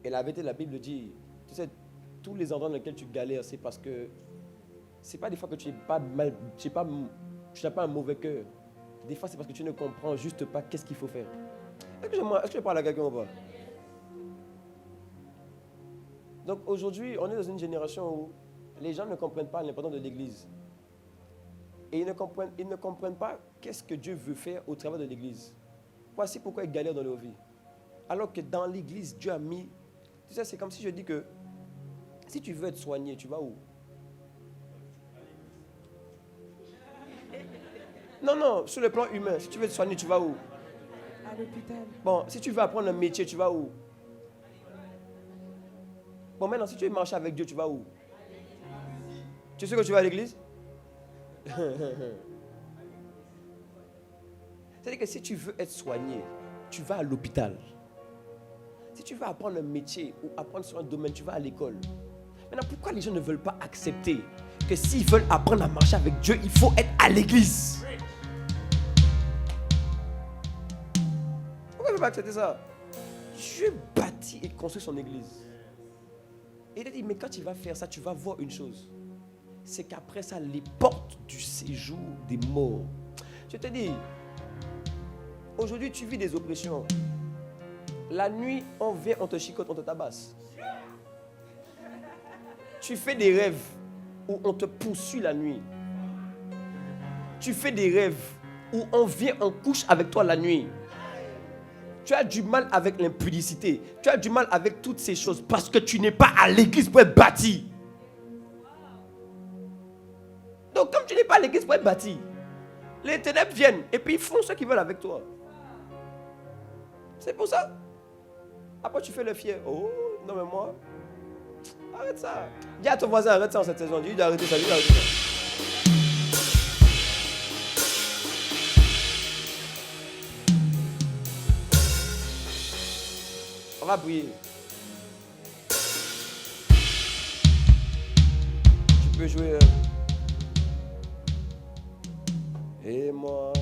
Et la vérité, la Bible dit, tu sais, tous les endroits dans lesquels tu galères, c'est parce que c'est pas des fois que tu n'as pas un mauvais cœur. Des fois, c'est parce que tu ne comprends juste pas qu'est-ce qu'il faut faire. Est-ce que je parle à quelqu'un ou pas? Donc aujourd'hui, on est dans une génération où les gens ne comprennent pas l'importance de l'église. Et ils ne comprennent pas qu'est-ce que Dieu veut faire au travers de l'église. Voici pourquoi ils galèrent dans leur vie. Alors que dans l'église, Dieu a mis... Tu sais, c'est comme si je dis que si tu veux être soigné, tu vas où? Non, non, sur le plan humain, si tu veux être soigné, tu vas où? À l'hôpital. Bon, si tu veux apprendre un métier, tu vas où? Bon, maintenant, si tu veux marcher avec Dieu, tu vas où? Tu sais que tu vas à l'église? C'est-à-dire que si tu veux être soigné, tu vas à l'hôpital. Si tu veux apprendre un métier ou apprendre sur un domaine, tu vas à l'école. Maintenant, pourquoi les gens ne veulent pas accepter que s'ils veulent apprendre à marcher avec Dieu, il faut être à l'église? Pourquoi ils ne veulent pas accepter ça? Dieu bâtit et construit son église. Et il a dit, mais quand tu vas faire ça, tu vas voir une chose. C'est qu'après ça, les portes du séjour des morts. Je te dis, aujourd'hui, tu vis des oppressions. La nuit, on vient, on te chicote, on te tabasse. Tu fais des rêves où on te poursuit la nuit. Tu fais des rêves où on vient, on couche avec toi la nuit. Tu as du mal avec l'impudicité. Tu as du mal avec toutes ces choses parce que tu n'es pas à l'église pour être bâti. Donc, comme tu n'es pas à l'église pour être bâti, les ténèbres viennent et puis ils font ce qu'ils veulent avec toi. C'est pour ça. Après, tu fais le fier. Oh, non, mais moi, arrête ça. Dis à ton voisin, arrête ça en cette saison. Dis, il a arrêté ça, il a arrêté ça. On va prier. Tu peux jouer. Et moi.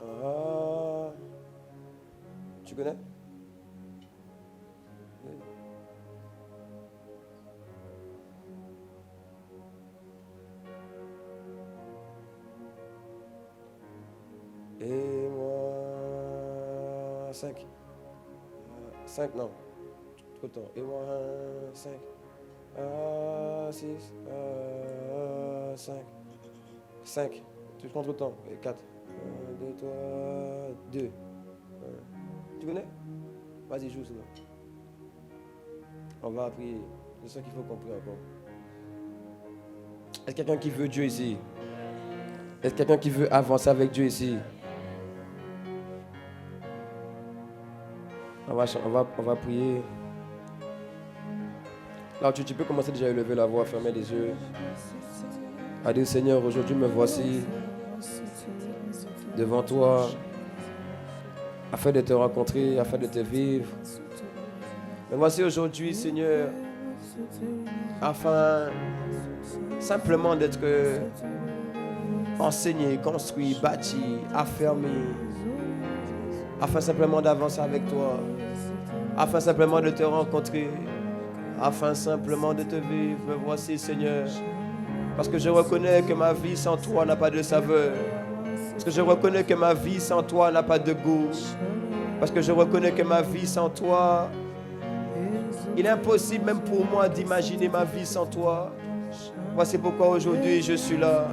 Ah. Tu connais? Et moi. 5. 5, non. Trop de temps. Et moi, 5. 6. 5. 5. Tu prends trop de temps. Et 4. 1, 2, 3, 2. Tu connais? Vas-y, joue sinon. On va prier. C'est ça qu'il faut comprendre encore. Est-ce quelqu'un qui veut Dieu ici? Est-ce quelqu'un qui veut avancer avec Dieu ici? On va prier. Alors tu peux commencer déjà à élever la voix, fermer les yeux. À dire Seigneur, aujourd'hui me voici devant toi afin de te rencontrer, afin de te vivre. Me voici aujourd'hui, Seigneur, afin simplement d'être enseigné, construit, bâti, affermi, afin simplement d'avancer avec toi, afin simplement de te rencontrer, afin simplement de te vivre. Me voici, Seigneur, parce que je reconnais que ma vie sans toi n'a pas de saveur, parce que je reconnais que ma vie sans toi n'a pas de goût, parce que je reconnais que ma vie sans toi, il est impossible même pour moi d'imaginer ma vie sans toi. Voici pourquoi aujourd'hui je suis là.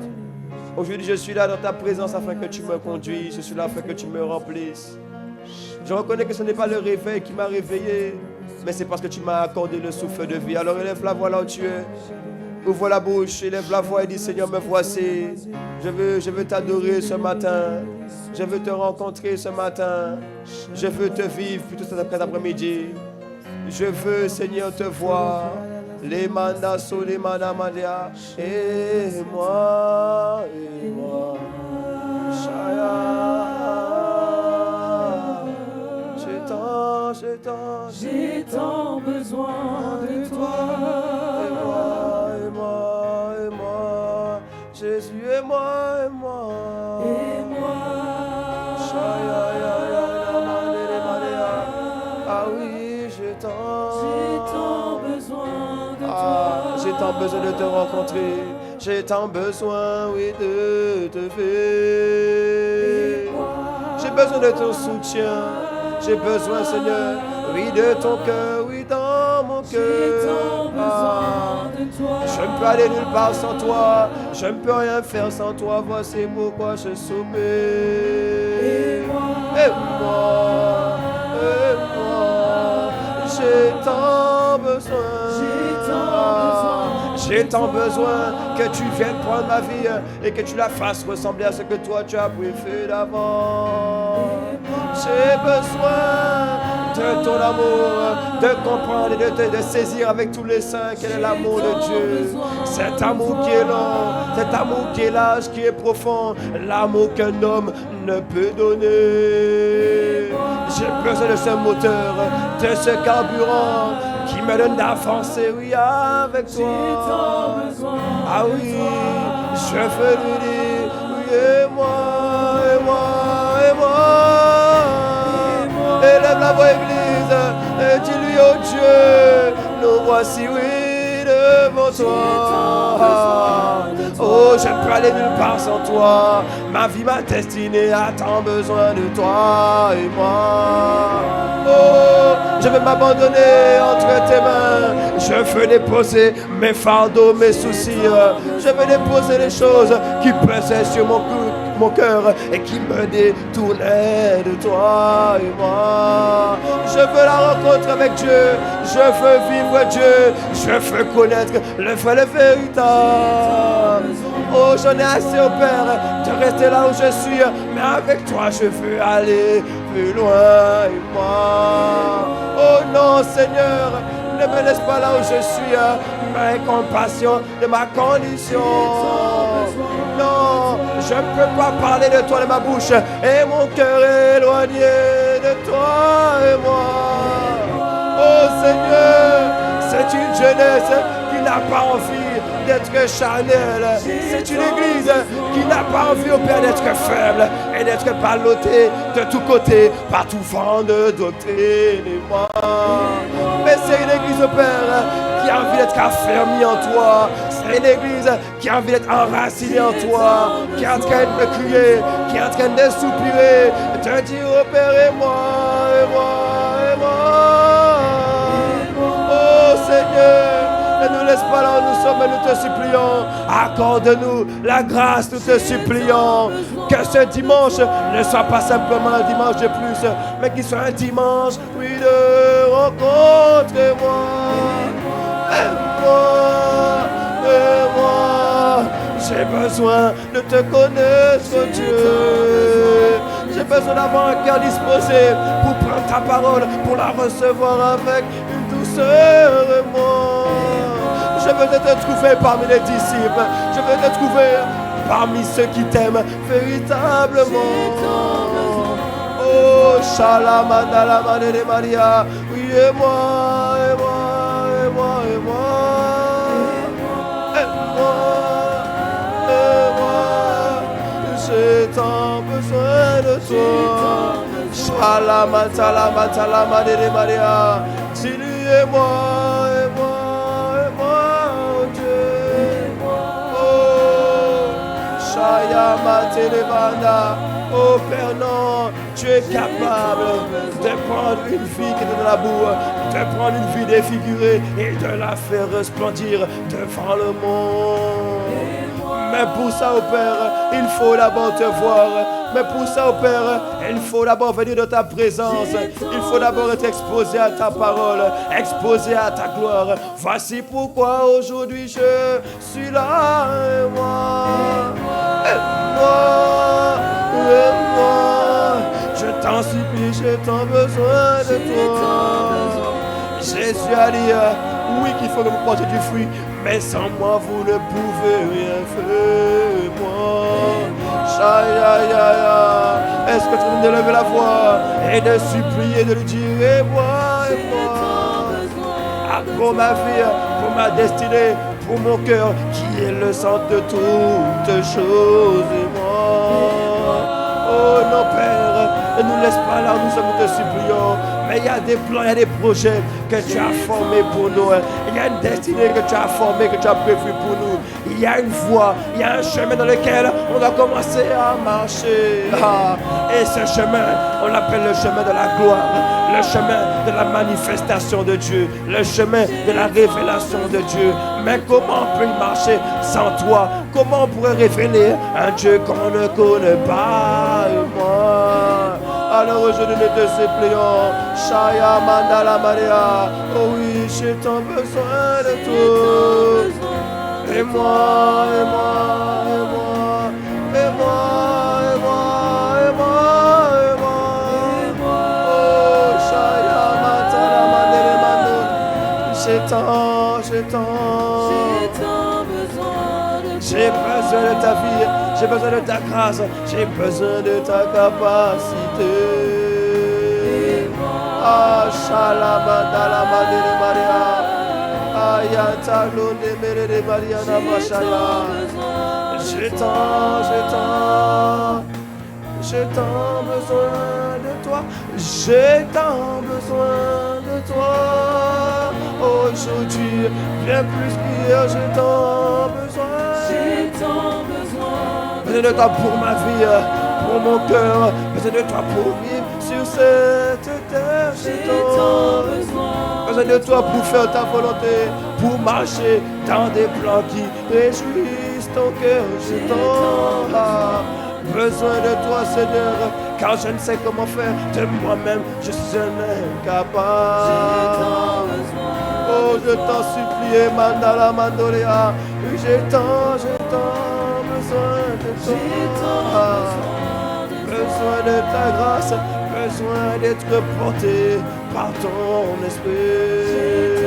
Aujourd'hui je suis là dans ta présence afin que tu me conduises. Je suis là afin que tu me remplisses. Je reconnais que ce n'est pas le réveil qui m'a réveillé, mais c'est parce que tu m'as accordé le souffle de vie. Alors élève la voix là où tu es. Ouvre la bouche, élève la voix et dis Seigneur, me voici. Je veux t'adorer ce matin. Je veux te rencontrer ce matin. Je veux te vivre plutôt cet après-midi. Je veux, Seigneur, te voir. Les mandas sous les manamandia. Et moi. Shaya. J'ai tant besoin de toi. Et moi. Jésus, et moi. Shaya. tant besoin de te rencontrer. J'ai tant besoin, oui, de te faire. J'ai besoin de ton soutien. J'ai besoin, Seigneur, oui, de ton cœur, oui, dans mon cœur. Je ne peux aller nulle part sans toi. Je ne peux rien faire sans toi. Voici pourquoi je soumets. Et moi, j'ai tant besoin. J'ai tant besoin que tu viennes prendre ma vie et que tu la fasses ressembler à ce que toi tu as préféré d'avant. J'ai besoin de ton amour, de comprendre et de saisir avec tous les saints quel est l'amour de Dieu. Cet amour qui est long, cet amour qui est large, qui est profond, l'amour qu'un homme ne peut donner. J'ai besoin de ce moteur, de ce carburant qui me donne d'avancer, oui, avec toi. Ah oui, je veux lui dire, oui, et moi. Élève la voix, Église, et dis-lui, oh Dieu, nous voici, oui, devant toi. Oh, je ne peux aller nulle part sans toi. Ma vie, ma destinée a tant besoin de toi et moi. Oh, je vais m'abandonner entre tes mains. Je veux déposer mes fardeaux, mes soucis. Je veux déposer les choses qui pesaient sur mon cœur et qui me détournaient de toi et moi. Je veux la rencontre avec Dieu. Je veux vivre Dieu. Je veux connaître le vrai, le véritable. Oh, j'en ai assez au Père de rester là où je suis, mais avec toi je veux aller plus loin et moi. Oh non, Seigneur, ne me laisse pas là où je suis, mais compassion de ma condition. Non, je ne peux pas parler de toi de ma bouche et mon cœur est éloigné de toi et moi. Oh Seigneur, c'est une jeunesse qui n'a pas envie d'être charnelle. C'est une église qui n'a pas envie au Père d'être faible et d'être ballottée de tous côtés par tout vent de doctrine et moi. Mais c'est une église au Père qui a envie d'être affermie en toi. C'est une église qui a envie d'être enracinée en toi, qui est en train de crier, qui est en train de soupirer, de dire au Père et moi, et moi, et moi. Oh Seigneur, ne nous laisse pas là où nous sommes, nous te supplions. Accorde-nous la grâce, nous te supplions. Que ce dimanche ne soit pas simplement un dimanche de plus, mais qu'il soit un dimanche, oui, de rencontre. Et moi, j'ai besoin de te connaître, Dieu. J'ai besoin d'avoir un cœur disposé pour prendre ta parole, pour la recevoir avec une douceur et moi. Je veux te trouver parmi les disciples. Je veux te trouver parmi ceux qui t'aiment véritablement. Oh, Shalamadalama de Maria. Oui, et moi, et moi, et moi, et moi. Et moi, et moi. J'ai tant besoin de toi. Shalamadalama de Maria. Dis-lui et moi, et moi. Oh Père, non, tu es capable de prendre une fille qui est dans la boue, de prendre une vie défigurée et de la faire resplendir devant le monde. Mais pour ça, oh Père, il faut d'abord te voir. Mais pour ça, oh Père, il faut d'abord venir dans ta présence. Il faut d'abord être exposé à ta parole, exposé à ta gloire. Voici pourquoi aujourd'hui je suis là. Et moi, et moi, et moi, je t'en supplie, j'ai tant besoin de toi. Jésus a dit, oui qu'il faut que vous portiez du fruit, mais sans moi vous ne pouvez rien faire. Moi, est-ce que tu veux me lever la voix et de supplier, de lui dire, et moi, pour ma vie, pour ma destinée, pour mon cœur qui est le centre de toutes choses et moi. Oh non Père, Ne nous laisse pas là, nous sommes, nous te supplions. Mais il y a des plans, il y a des projets que tu as formés pour nous. Il y a une destinée que tu as formée, que tu as prévue pour nous. Il y a une voie, il y a un chemin dans lequel on a commencé à marcher. Et ce chemin, on l'appelle le chemin de la gloire, le chemin de la manifestation de Dieu, le chemin de la révélation de Dieu. Mais comment on peut y marcher sans toi? Comment on pourrait révéler un Dieu qu'on ne connaît pas? Moi. Alors aujourd'hui nous te supplions, Shaya Mandala Maria, oh oui, j'ai tant besoin de toi. Et moi, et moi, et moi, et moi, et moi, et moi, et moi, oh Shaya Mandala Maria, j'ai tant j'ai besoin de ta vie, j'ai besoin de ta grâce, j'ai besoin de ta capacité. Ah, Shalamandala Madere Maria, Ayatalone Mere Maria Namashaya. J'ai tant besoin de toi, j'ai tant besoin de toi. Aujourd'hui, bien plus qu'hier, j'ai tant besoin. Besoin de toi pour ma vie, pour mon cœur, besoin de toi pour vivre sur cette terre. J'ai tant besoin de toi pour faire ta volonté, pour marcher dans des plans qui réjouissent ton cœur. J'ai tant besoin de toi, Seigneur, car je ne sais comment faire de moi-même, je suis un incapable. Oh, je t'en supplie, Mandala Mandorea, j'ai tant besoin de toi. Besoin de ta grâce, besoin d'être porté par ton esprit.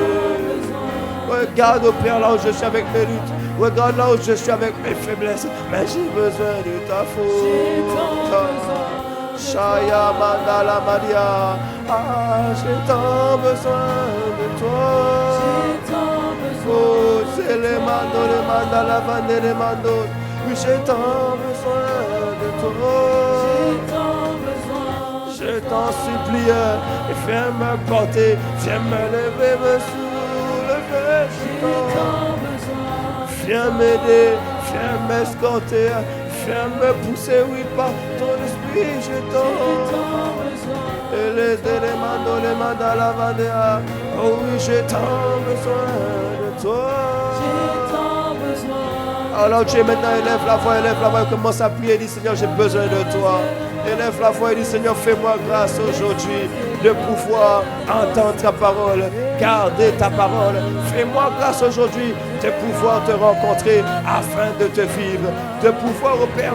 Regarde au Père là où je suis avec mes luttes, regarde là où je suis avec mes faiblesses, mais j'ai besoin de ta faute. Shaya Mandala Maria, j'ai tant besoin de toi. Oh, c'est les mandos, les mandala, les mandos. Oui, j'ai tant besoin de toi. Je t'en supplie, viens me porter, viens me lever, me soulever. Viens m'aider, viens m'escorter, viens me pousser, oui, par ton esprit, j'ai tant besoin. Et les éléments, les mandala, vandéa, oh oui, j'ai tant besoin de toi. Alors Dieu, maintenant élève la voix, commence à prier, dit Seigneur, j'ai besoin de toi. Élève la voix et dit Seigneur, fais-moi grâce aujourd'hui de pouvoir entendre ta parole, garder ta parole. Fais-moi grâce aujourd'hui de pouvoir te rencontrer afin de te vivre, de pouvoir au Père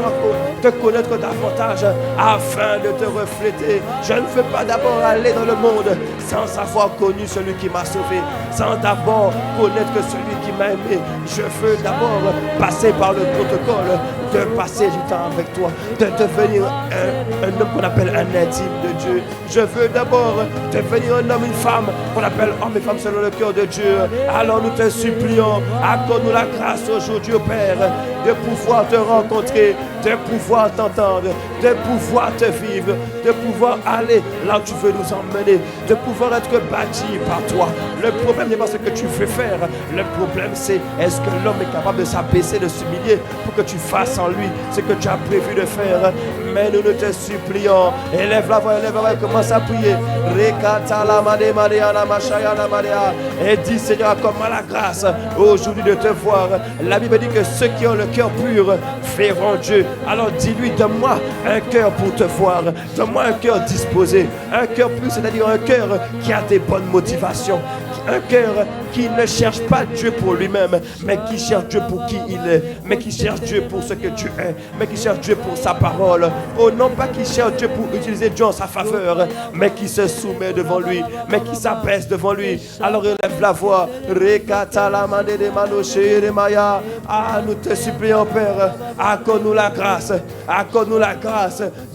te connaître davantage afin de te refléter. Je ne veux pas d'abord aller dans le monde sans avoir connu celui qui m'a sauvé, sans d'abord connaître celui qui m'a aimé. Je veux d'abord passer par le protocole de passer du temps avec toi, de devenir un homme qu'on appelle un intime de Dieu. Je veux d'abord devenir un homme, une femme qu'on appelle homme et femme selon le cœur de Dieu. Alors nous te supplions, accorde-nous la grâce aujourd'hui au Père de pouvoir te rencontrer, de pouvoir t'entendre, de pouvoir te vivre, de pouvoir aller là où tu veux nous emmener, de pouvoir être bâti par toi. Le problème n'est pas ce que tu veux faire, le problème c'est est-ce que l'homme est capable de s'abaisser, de s'humilier pour que tu fasses en lui ce que tu as prévu de faire. Mais nous te supplions, élève la voix, commence à prier. Et dis Seigneur, accorde-moi la grâce aujourd'hui de te voir. La Bible dit que ceux qui ont le cœur pur verront Dieu. Alors dis-lui, donne-moi un cœur pour te voir, donne-moi un cœur disposé, un cœur pur, c'est-à-dire un cœur qui a des bonnes motivations, un cœur qui ne cherche pas Dieu pour lui-même, mais qui cherche Dieu pour qui il est, mais qui cherche Dieu pour ce que Dieu est, mais qui cherche Dieu pour sa parole. Oh, non pas qui cherche Dieu pour utiliser Dieu en sa faveur, mais qui se soumet devant lui, mais qui s'abaisse devant lui. Alors élève la voix. Ah, nous te supplions, Père, accorde-nous la grâce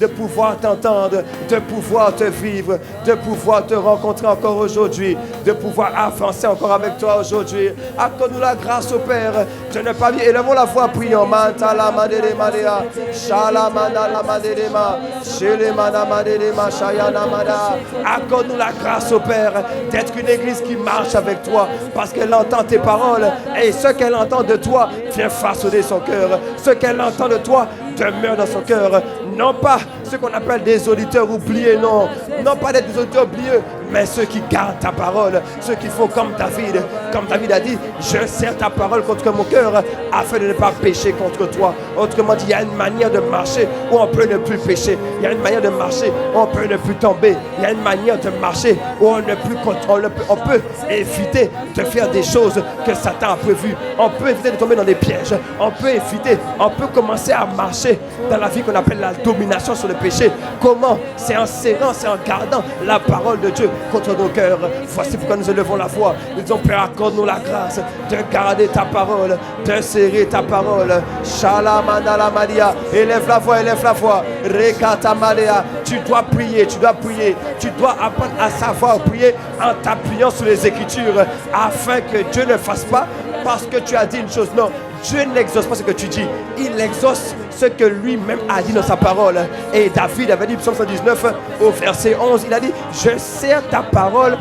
de pouvoir t'entendre, de pouvoir te vivre, de pouvoir te rencontrer encore aujourd'hui, de pouvoir avancer encore avec toi aujourd'hui. Accorde-nous la grâce au Père de ne pas vivre. Élevons la voix, prions. Mantala madele madea, shalamana la madelema, shelemana madelema, shayana mada. Accorde-nous la grâce au Père d'être une église qui marche avec toi parce qu'elle entend tes paroles et ce qu'elle entend de toi vient façonner son cœur. Ce qu'elle entend de toi demeure dans son cœur. Non pas ce qu'on appelle des auditeurs oubliés, non. Non pas des auditeurs oubliés, mais ceux qui gardent ta parole, ceux qui font comme David. Comme David a dit, je serre ta parole contre mon cœur afin de ne pas pécher contre toi. Autrement dit, il y a une manière de marcher où on peut ne plus pécher. Il y a une manière de marcher où on peut ne plus tomber. Il y a une manière de marcher où on peut éviter de faire des choses que Satan a prévues. On peut éviter de tomber dans des pièges. On peut commencer à marcher dans la vie qu'on appelle la domination sur le péché. Comment? C'est en serrant, c'est en gardant la parole de Dieu contre nos cœurs. Voici pourquoi nous élevons la voix. Nous disons, Père, accorde-nous la grâce de garder ta parole, de serrer ta parole. Shalamana Maria. Élève la voix, élève la voix. Rekata Malea. Tu dois prier, tu dois prier. Tu dois apprendre à savoir prier en t'appuyant sur les Écritures afin que Dieu ne fasse pas parce que tu as dit une chose. Non, Dieu n'exauce pas ce que tu dis. Il exauce ce que lui-même a dit dans sa parole. Et David avait dit, psaume 119, au verset 11, il a dit, je serre ta parole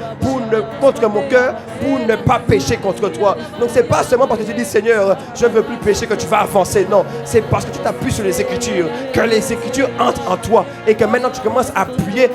contre mon cœur, pour ne pas pécher contre toi. Donc c'est pas seulement parce que tu dis, Seigneur, je ne veux plus pécher que tu vas avancer. Non, c'est parce que tu t'appuies sur les Écritures, que les Écritures entrent en toi et que maintenant tu commences à prier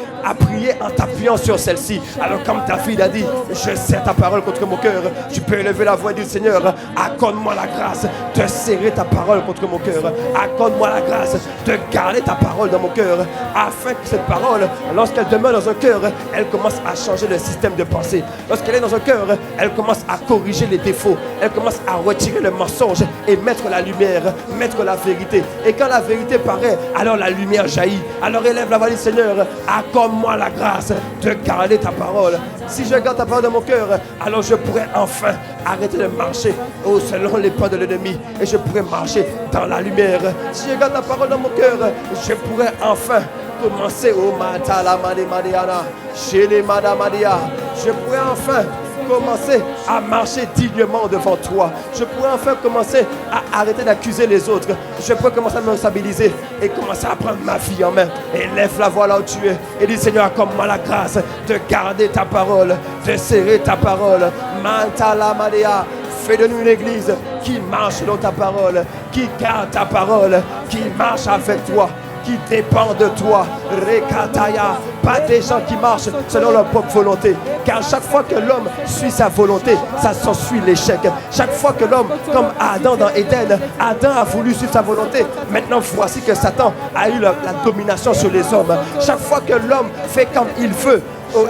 en t'appuyant sur celle-ci. Alors comme David a dit, je serre ta parole contre mon cœur, tu peux élever la voix et dire, Seigneur, accorde-moi la grâce de serrer ta parole contre mon cœur. Accorde-moi la grâce de garder ta parole dans mon cœur, afin que cette parole, lorsqu'elle demeure dans un cœur, elle commence à changer le système de pensée. Lorsqu'elle est dans un cœur, elle commence à corriger les défauts, elle commence à retirer le mensonge et mettre la lumière, mettre la vérité. Et quand la vérité paraît, alors la lumière jaillit. Alors élève la voix du Seigneur, accorde-moi la grâce de garder ta parole. Si je garde ta parole dans mon cœur, alors je pourrai enfin arrêter de marcher selon les pas de l'ennemi et je pourrai marcher dans la lumière. Si je garde ta parole dans mon cœur, je pourrai enfin commencer au Matala Mademadiana, chez les Madamadia. Je pourrai enfin commencer à marcher dignement devant toi. Je pourrais enfin commencer à arrêter d'accuser les autres. Je pourrais commencer à me stabiliser et commencer à prendre ma vie en main. Et lève la voix là où tu es et dis, Seigneur, accorde-moi la grâce de garder ta parole, de serrer ta parole. Mantala Madea. Fais de nous une église qui marche dans ta parole, qui garde ta parole, qui marche avec toi, qui dépend de toi. Rekataya. Pas des gens qui marchent selon leur propre volonté. Car chaque fois que l'homme suit sa volonté, ça s'ensuit l'échec. Chaque fois que l'homme, comme Adam dans Éden, Adam a voulu suivre sa volonté. Maintenant, voici que Satan a eu la domination sur les hommes. Chaque fois que l'homme fait comme il veut,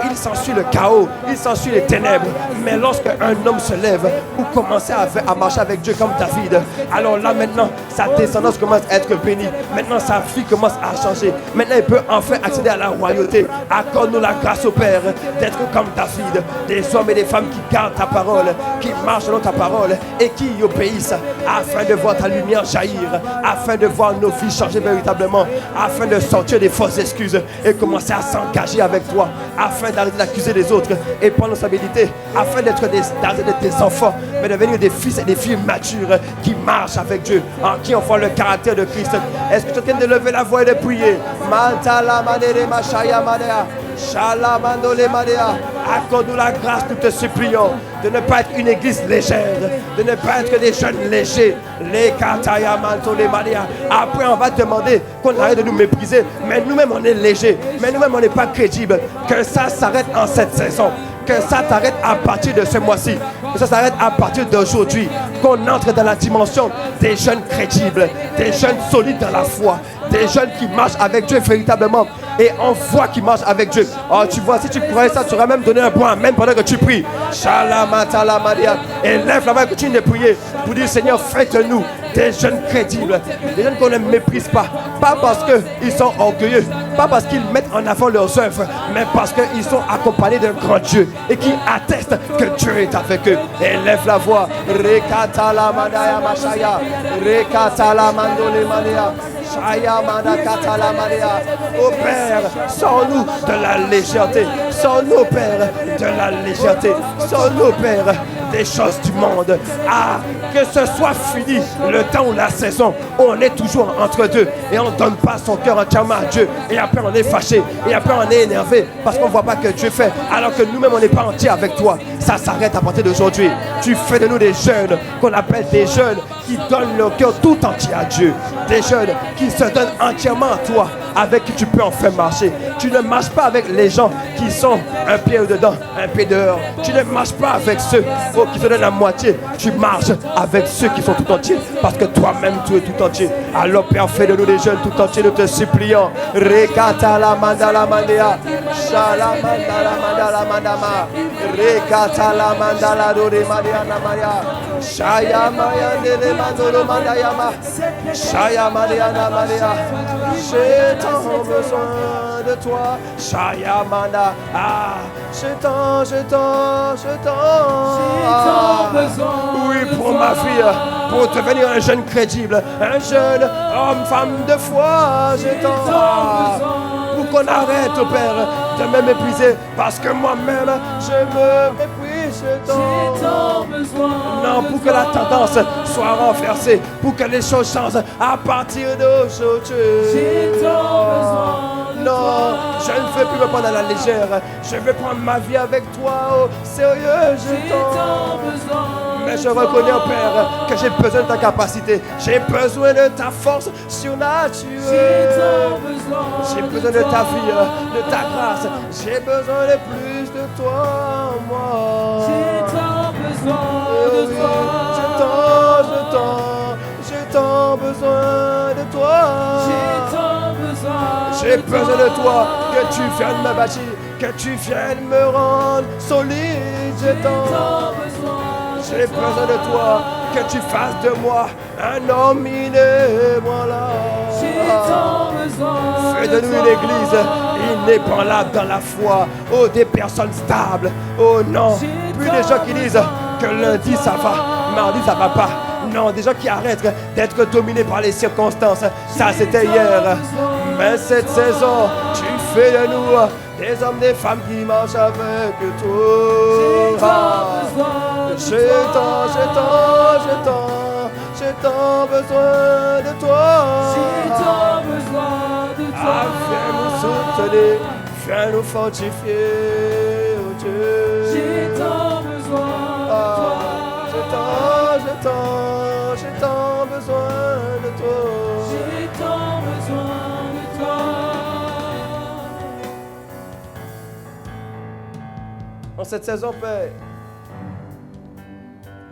il s'ensuit le chaos, il s'ensuit les ténèbres. Mais lorsque un homme se lève ou commence à marcher avec Dieu comme David, alors là maintenant, sa descendance commence à être bénie. Maintenant, sa vie commence à changer. Maintenant, il peut enfin accéder à la royauté. Accorde-nous la grâce au Père d'être comme David, des hommes et des femmes qui gardent ta parole, qui marchent dans ta parole et qui y obéissent, afin de voir ta lumière jaillir, afin de voir nos vies changer véritablement, afin de sortir des fausses excuses et commencer à s'engager avec toi, afin d'arrêter d'accuser les autres et prendre nos responsabilités, afin d'être des enfants, mais devenir des fils et des filles matures qui marchent avec Dieu, en qui on voit le caractère de Christ. Est-ce que tu es en train de lever la voix et de prier? Accorde-nous la grâce, nous te supplions, de ne pas être une église légère, de ne pas être des jeunes légers. Après, on va demander qu'on arrête de nous mépriser, mais nous-mêmes on est légers, mais nous-mêmes on n'est pas crédibles. Que ça s'arrête en cette saison, que ça t'arrête à partir de ce mois-ci, que ça s'arrête à partir d'aujourd'hui, qu'on entre dans la dimension des jeunes crédibles, des jeunes solides dans la foi, des jeunes qui marchent avec Dieu véritablement. Et on voit qu'ils marchent avec Dieu. Oh, tu vois, si tu croyais ça, tu aurais même donné un bon amen pendant que tu pries. Shalamatala Maria. Et lève la main et continue de prier pour dire, Seigneur, fais de nous des jeunes crédibles, des jeunes qu'on ne méprise pas. Pas parce qu'ils sont orgueilleux, Pas parce qu'ils mettent en avant leurs œuvres, mais parce qu'ils sont accompagnés d'un grand Dieu et qui attestent que Dieu est avec eux. Élève la voix. Rekatala mandaya mashaya. Rekatala mandole mandaya. Oh Père, sors-nous de la légèreté. Sors-nous, Père, de la légèreté. Sors-nous, Père, des choses du monde. Ah, que ce soit fini le temps ou la saison, on est toujours entre deux et on ne donne pas son cœur entièrement à Dieu. Et après on est fâché, et après on est énervé parce qu'on ne voit pas que Dieu fait, alors que nous-mêmes on n'est pas entiers avec toi. Ça s'arrête à partir d'aujourd'hui. Tu fais de nous des jeunes qu'on appelle des jeunes qui donnent leur cœur tout entier à Dieu. Des jeunes qui se donnent entièrement à toi, avec qui tu peux enfin marcher. Tu ne marches pas avec les gens qui sont un pied dedans, un pied dehors. Tu ne marches pas avec ceux qui se donnent à moitié. Tu marches avec ceux qui sont tout entiers, parce que toi-même tu es tout entier. Alors Père, fais de nous des jeunes tout entiers, nous te supplions. Rekata la mandala mandea, shala mandala mandala mandama, rekata la mandala dore mandala maria, shaya maya nele mandolo mandayama, shaya mariana maria. J'ai tant besoin de toi, Shaya Manda. Ah, j'ai tant besoin. Oui, pour ma fille, pour devenir un jeune crédible, un jeune homme, femme de foi. J'ai tant besoin. Pour qu'on arrête, au Père, de me mépriser, parce que moi-même, je me méprise. J'ai tant besoin. Non, pour que la tendance soit renversée, pour que les choses changent à partir d'aujourd'hui. J'ai tant besoin. Non, je ne veux plus me prendre à la légère. Je veux prendre ma vie avec toi au sérieux. J'ai tant besoin. Mais je reconnais, oh Père, que j'ai besoin de ta capacité. J'ai besoin de ta force surnaturelle. J'ai tant besoin. J'ai besoin de ta vie, de ta grâce. J'ai besoin de plus de toi en moi. J'ai tant besoin de toi. J'ai tant besoin de toi. J'ai tant besoin. J'ai besoin de toi, que tu viennes me bâtir, que tu viennes me rendre solide. J'ai tant besoin. J'ai besoin de toi, que tu fasses de moi un homme inébranlable. J'ai tant besoin. Fais de nous une église inébranlable dans la foi. Oh, des personnes stables. Oh non, plus des gens qui disent que lundi ça va, mardi ça va pas. Non, des gens qui arrêtent d'être dominés par les circonstances. Ça c'était hier. Mais cette saison, tu fais de nous des hommes, des femmes qui marchent avec toi. J'ai tant besoin de toi. J'ai tant besoin de toi. Ah, viens nous soutenir, viens nous fortifier, oh Dieu. J'ai tant besoin de toi. J'ai tant besoin de toi. J'ai tant besoin de toi. En cette saison, Père,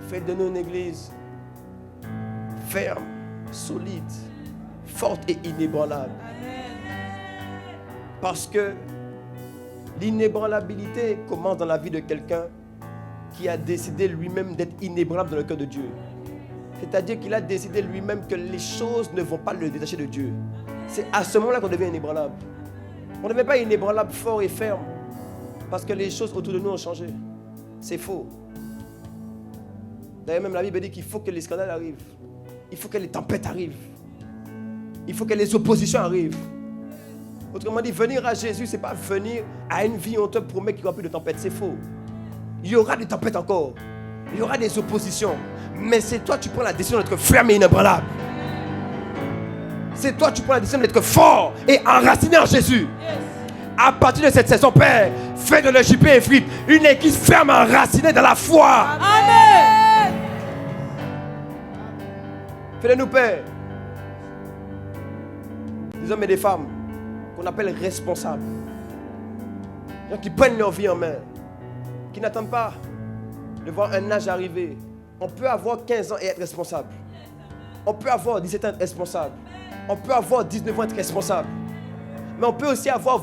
fais de nous une église ferme, solide, forte et inébranlable. Parce que l'inébranlabilité commence dans la vie de quelqu'un qui a décidé lui-même d'être inébranlable dans le cœur de Dieu. C'est-à-dire qu'il a décidé lui-même que les choses ne vont pas le détacher de Dieu. C'est à ce moment-là qu'on devient inébranlable. On ne devient pas inébranlable, fort et ferme, parce que les choses autour de nous ont changé. C'est faux. D'ailleurs, même la Bible dit qu'il faut que les scandales arrivent. Il faut que les tempêtes arrivent. Il faut que les oppositions arrivent. Autrement dit, venir à Jésus, ce n'est pas venir à une vie où on te promet qu'il n'y aura plus de tempêtes. C'est faux. Il y aura des tempêtes encore. Il y aura des oppositions. Mais c'est toi, tu prends la décision d'être ferme et inébranlable. C'est toi, tu prends la décision d'être fort et enraciné en Jésus. À partir de cette saison, Père, fais de l'EJP et Fripp une église ferme enracinée dans la foi. Amen. Fais de nous, Père, des hommes et des femmes qu'on appelle responsables. Des gens qui prennent leur vie en main, qui n'attendent pas de voir un âge arriver. On peut avoir 15 ans et être responsable. On peut avoir 17 ans et être responsable. On peut avoir 19 ans et être responsable. Mais on peut aussi avoir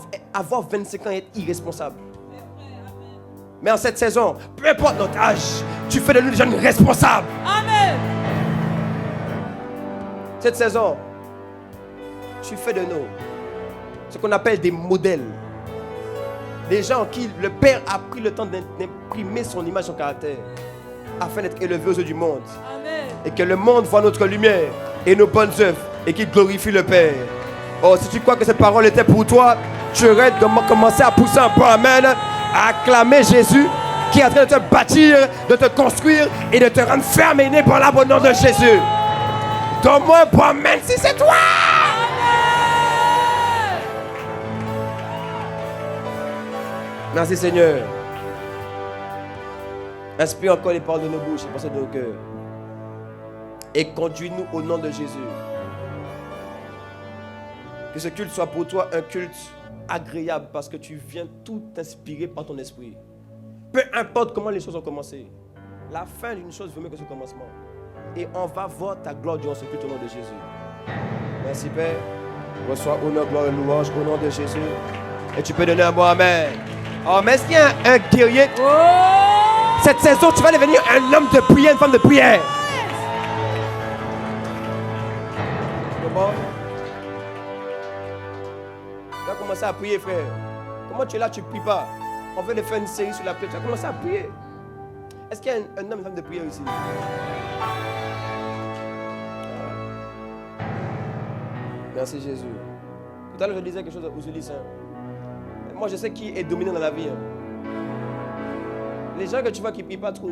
25 ans et être irresponsable. Mais en cette saison, peu importe notre âge, tu fais de nous des jeunes responsables. Amen. Cette saison, tu fais de nous ce qu'on appelle des modèles. Des gens en qui le Père a pris le temps d'imprimer son image, son caractère, afin d'être élevé aux yeux du monde. Amen. Et que le monde voit notre lumière et nos bonnes œuvres et qu'il glorifie le Père. Oh, si tu crois que cette parole était pour toi, tu aurais commencé à pousser un bon amen, à acclamer Jésus qui est en train de te bâtir, de te construire et de te rendre ferme et né par l'abondance de Jésus. Donne-moi un bon amen si c'est toi. Merci Seigneur. Inspire encore les paroles de nos bouches et pensées de nos cœurs. Et conduis-nous au nom de Jésus. Que ce culte soit pour toi un culte agréable parce que tu viens tout inspirer par ton esprit. Peu importe comment les choses ont commencé. La fin d'une chose vaut mieux que ce commencement. Et on va voir ta gloire durant ce culte au nom de Jésus. Merci Père. Reçois honneur, gloire et louange au nom de Jésus. Et tu peux donner un bon amen. Oh, mais est-ce qu'il y a un guerrier? Cette saison, tu vas devenir un homme de prière, une femme de prière. Comment? Tu vas commencer à prier, frère. Comment tu es là, tu ne pries pas? On veut faire une série sur la prière. Tu vas commencer à prier. Est-ce qu'il y a un homme, une femme de prière ici? Merci Jésus. Tout à l'heure, je disais quelque chose aux Ulysses. Moi, je sais qui est dominant dans la vie. Les gens que tu vois qui ne prient pas trop,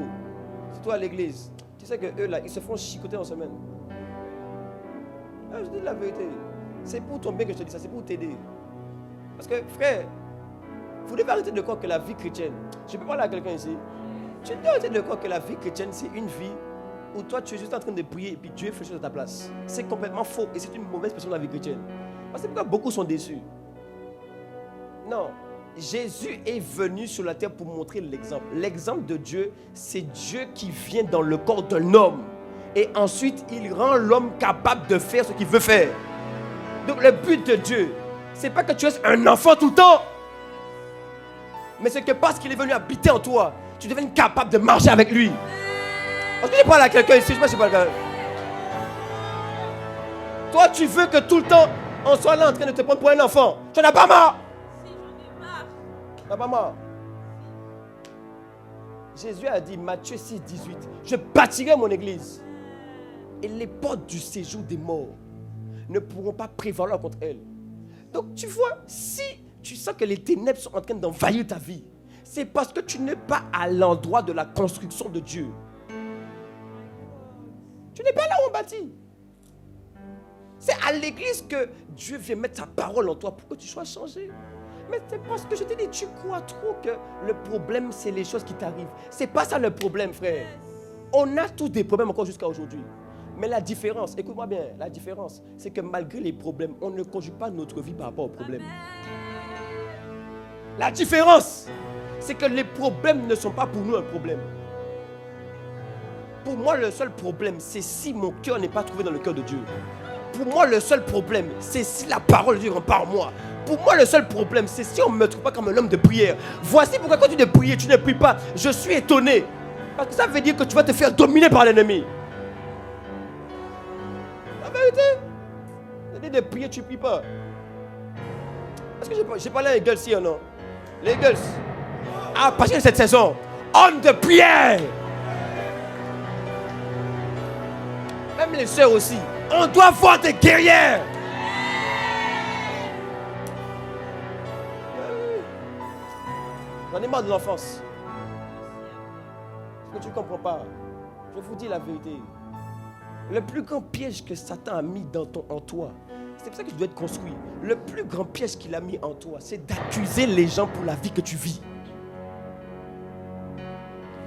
c'est toi à l'église. Tu sais qu'eux, là, ils se font chicoter en semaine. Je dis la vérité. C'est pour ton bien que je te dis ça, c'est pour t'aider. Parce que, frère, vous devez arrêter de croire que la vie chrétienne, je peux parler à quelqu'un ici, tu dois arrêter de croire que la vie chrétienne, c'est une vie où toi, tu es juste en train de prier et puis Dieu fait chose à ta place. C'est complètement faux et c'est une mauvaise personne de la vie chrétienne. Parce que pourquoi beaucoup sont déçus? Non, Jésus est venu sur la terre pour montrer l'exemple. L'exemple de Dieu, c'est Dieu qui vient dans le corps d'un homme. Et ensuite, il rend l'homme capable de faire ce qu'il veut faire. Donc le but de Dieu, c'est pas que tu es un enfant tout le temps. Mais c'est que parce qu'il est venu habiter en toi, tu deviens capable de marcher avec lui. Est-ce que je parle à quelqu'un ici? Je sais pas si je parle à quelqu'un. Toi, tu veux que tout le temps, on soit là en train de te prendre pour un enfant. Tu n'en as pas marre. Papa, Jésus a dit, Matthieu 6, 18, je bâtirai mon église et les portes du séjour des morts ne pourront pas prévaloir contre elle. Donc tu vois, si tu sens que les ténèbres sont en train d'envahir ta vie, c'est parce que tu n'es pas à l'endroit de la construction de Dieu. Tu n'es pas là où on bâtit. C'est à l'église que Dieu vient mettre sa parole en toi pour que tu sois changé. Mais c'est parce que je te dis, tu crois trop que le problème, c'est les choses qui t'arrivent. C'est pas ça le problème, frère. On a tous des problèmes encore jusqu'à aujourd'hui. Mais la différence, écoute-moi bien, la différence, c'est que malgré les problèmes, on ne conjugue pas notre vie par rapport aux problèmes. La différence, c'est que les problèmes ne sont pas pour nous un problème. Pour moi, le seul problème, c'est si mon cœur n'est pas trouvé dans le cœur de Dieu. Pour moi, le seul problème, c'est si la parole de Dieu rentre par moi. Pour moi, le seul problème, c'est si on ne me trouve pas comme un homme de prière. Voici pourquoi quand tu dis prier, tu ne pries pas. Je suis étonné. Parce que ça veut dire que tu vas te faire dominer par l'ennemi. La vérité. Je dis de prier, tu ne pries pas. Est-ce que j'ai parlé à Eagles ici ou non? Les Eagles, à partir de cette saison, homme de prière. Même les sœurs aussi. On doit voir des guerrières. J'en ai marre de l'enfance. Ce que tu ne comprends pas, je vous dis la vérité. Le plus grand piège que Satan a mis en toi, c'est pour ça que tu dois être construit. Le plus grand piège qu'il a mis en toi, c'est d'accuser les gens pour la vie que tu vis.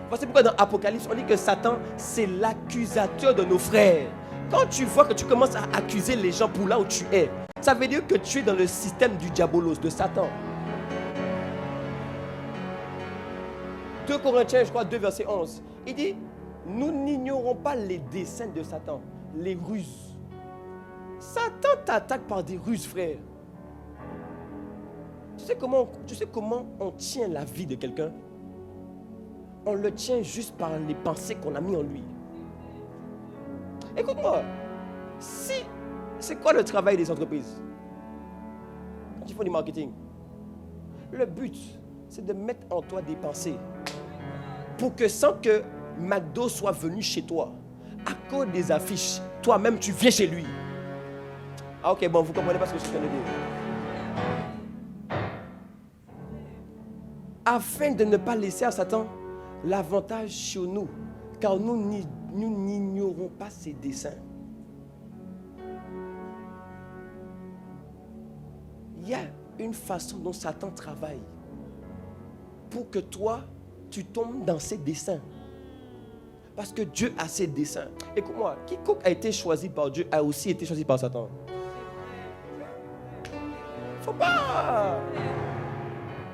Voici pourquoi dans Apocalypse, on dit que Satan, c'est l'accusateur de nos frères. Quand tu vois que tu commences à accuser les gens pour là où tu es, ça veut dire que tu es dans le système du diabolos, de Satan. 2 Corinthiens, je crois, 2 verset 11. Il dit, nous n'ignorons pas les desseins de Satan, les ruses. Satan t'attaque par des ruses, frère. Tu sais comment on tient la vie de quelqu'un? On le tient juste par les pensées qu'on a mis en lui. Écoute-moi, c'est quoi le travail des entreprises? tu fais du marketing, le but, c'est de mettre en toi des pensées pour que sans que McDo soit venu chez toi, à cause des affiches, toi-même, tu viens chez lui. Ah ok, bon, vous comprenez pas ce que je suis en train de dire. Afin de ne pas laisser à Satan l'avantage sur nous, car nous n'ignorons pas ses desseins. Il y a une façon dont Satan travaille pour que toi, tu tombes dans ses desseins. Parce que Dieu a ses desseins. Écoute-moi, quiconque a été choisi par Dieu a aussi été choisi par Satan. Faut pas.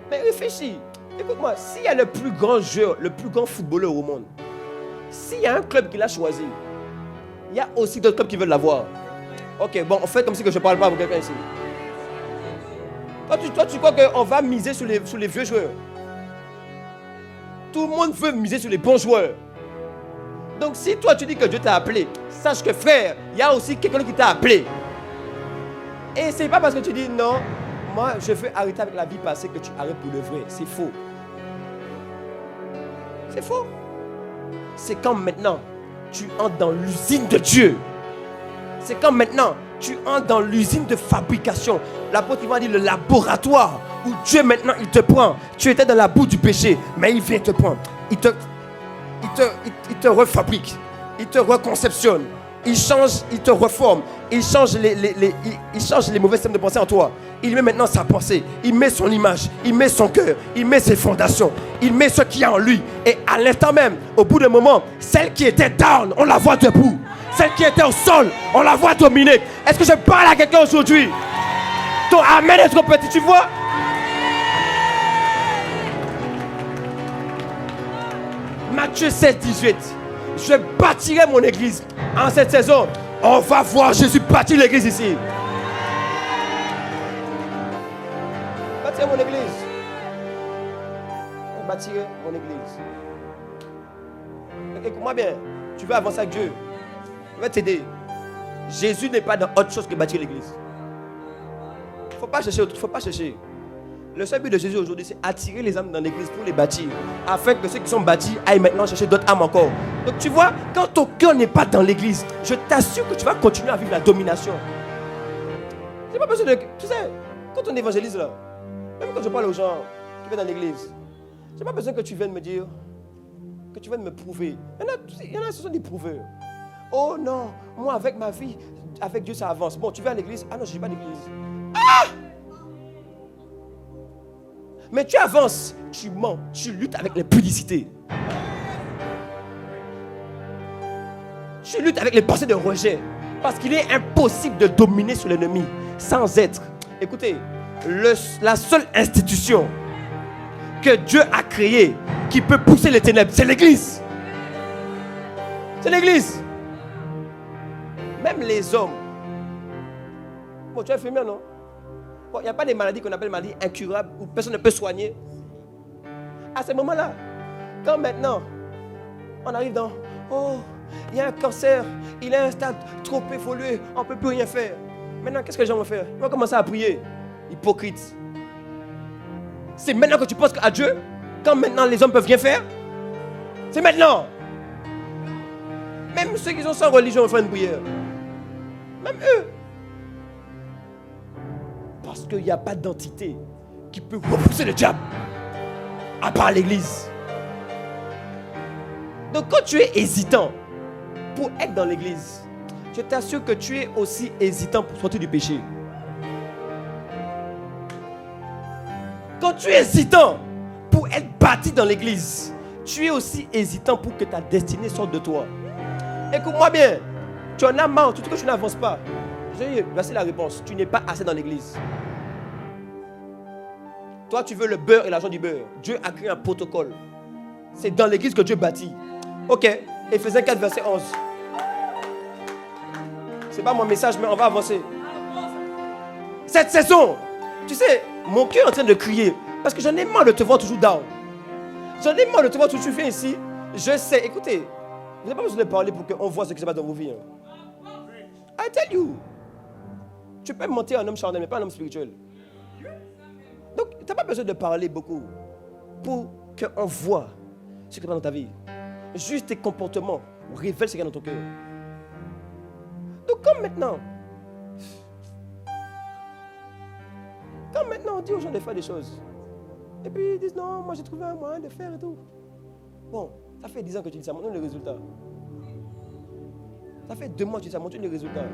Mais réfléchis. Écoute-moi, s'il y a le plus grand joueur, le plus grand footballeur au monde, s'il y a un club qui l'a choisi, il y a aussi d'autres clubs qui veulent l'avoir. Ok, bon, on fait comme si que je ne parle pas pour quelqu'un ici. Toi, tu crois qu'on va miser sur les vieux joueurs? Tout le monde veut miser sur les bons joueurs. Donc si toi tu dis que Dieu t'a appelé, sache que frère, il y a aussi quelqu'un qui t'a appelé. Et c'est pas parce que tu dis non, moi je veux arrêter avec la vie passée que tu arrêtes pour le vrai. C'est faux. C'est faux. C'est quand maintenant tu entres dans l'usine de Dieu. C'est quand maintenant tu entres dans l'usine de fabrication. L'apôtre Ivan dit le laboratoire où Dieu maintenant il te prend. Tu étais dans la boue du péché, mais il vient te prendre. Il te refabrique, il te reconceptionne, il change, il te reforme, il change les mauvais systèmes de pensée en toi. Il met maintenant sa pensée, il met son image, il met son cœur, il met ses fondations, il met ce qu'il y a en lui. Et à l'instant même, au bout d'un moment, celle qui était down, on la voit debout. Celle qui était au sol, on la voit dominer. Est-ce que je parle à quelqu'un aujourd'hui? Ton amen est trop petit, tu vois? Matthieu 16, 18. Je bâtirai mon église. En cette saison, on va voir Jésus bâtir l'église ici. Bâtirai mon église. Je bâtirai mon église. Écoute-moi bien. Tu veux avancer avec Dieu. Je vais t'aider. Jésus n'est pas dans autre chose que bâtir l'église. Il ne faut pas chercher. Il faut pas chercher. Le seul but de Jésus aujourd'hui, c'est attirer les âmes dans l'église pour les bâtir, afin que ceux qui sont bâtis aillent maintenant chercher d'autres âmes encore. Donc tu vois, quand ton cœur n'est pas dans l'église, je t'assure que tu vas continuer à vivre la domination. J'ai pas besoin de... Tu sais, quand on évangélise là, même quand je parle aux gens qui viennent dans l'église, j'ai pas besoin que tu viennes me dire, que tu viennes me prouver. Il y en a, ce sont des prouveurs. Oh non, moi avec ma vie, avec Dieu ça avance. Bon, tu vas à l'église? Ah non, je ne suis pas à l'église. Ah! Mais tu avances, tu mens, tu luttes avec les publicités. Tu luttes avec les pensées de rejet. Parce qu'il est impossible de dominer sur l'ennemi sans être. Écoutez, la seule institution que Dieu a créée qui peut pousser les ténèbres, c'est l'église. C'est l'église. Même les hommes. Bon, tu es infirmière, non? Il n'y a pas des maladies qu'on appelle maladies incurables où personne ne peut soigner. À ce moment-là, quand maintenant, on arrive dans, oh, il y a un cancer, il est à un stade trop évolué, on ne peut plus rien faire. Maintenant, qu'est-ce que les gens vont faire? Ils vont commencer à prier. Hypocrite. C'est maintenant que tu penses à Dieu, quand maintenant les hommes peuvent rien faire? C'est maintenant. Même ceux qui sont sans religion vont faire une prière. Même eux. Parce qu'il n'y a pas d'entité qui peut repousser le diable, à part l'église. Donc quand tu es hésitant pour être dans l'église, je t'assure que tu es aussi hésitant pour sortir du péché. Quand tu es hésitant pour être bâti dans l'église, tu es aussi hésitant pour que ta destinée sorte de toi. Écoute-moi bien, tu en as marre, surtout que tu n'avances pas. Voici la réponse, tu n'es pas assez dans l'église. Toi, tu veux le beurre et l'argent du beurre. Dieu a créé un protocole. C'est dans l'église que Dieu bâtit. Ok, Éphésiens 4, verset 11. C'est pas mon message, mais on va avancer. Cette saison, tu sais, mon cœur est en train de crier. Parce que j'en ai marre de te voir toujours down. J'en ai marre de te voir toujours, tu viens ici. Je sais, écoutez, vous n'avez pas besoin de parler pour qu'on voit ce qui se passe dans vos vies. I tell you. Tu peux mentir à un homme charnel, mais pas un homme spirituel. Tu n'as pas besoin de parler beaucoup pour qu'on voit ce qui est dans ta vie. Juste tes comportements révèlent ce qu'il y a dans ton cœur. Donc comme maintenant on dit aux gens de faire des choses, et puis ils disent non, moi j'ai trouvé un moyen de faire et tout. Bon, ça fait 10 ans que tu dis ça, montre-nous les résultats. Ça fait 2 mois que tu dis ça, montre-nous les résultats.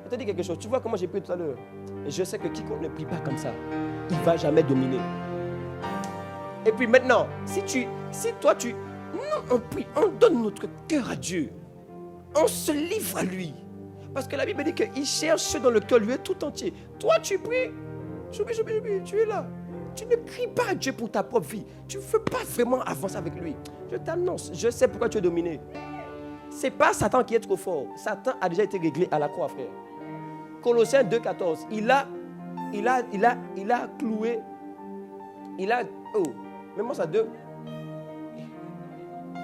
Je te dis quelque chose, tu vois comment j'ai prié tout à l'heure. Je sais que quiconque ne prie pas comme ça, il ne va jamais dominer. Et puis maintenant, si toi tu... Non, on prie, on donne notre cœur à Dieu. On se livre à lui. Parce que la Bible dit qu'il cherche ceux dans le cœur lui est tout entier. Toi tu pries, tu es là. Tu ne cries pas à Dieu pour ta propre vie. Tu ne veux pas vraiment avancer avec lui. Je t'annonce, je sais pourquoi tu es dominé. Ce n'est pas Satan qui est trop fort. Satan a déjà été réglé à la croix, frère. Colossiens 2,14. Il a cloué. Même moi ça 2.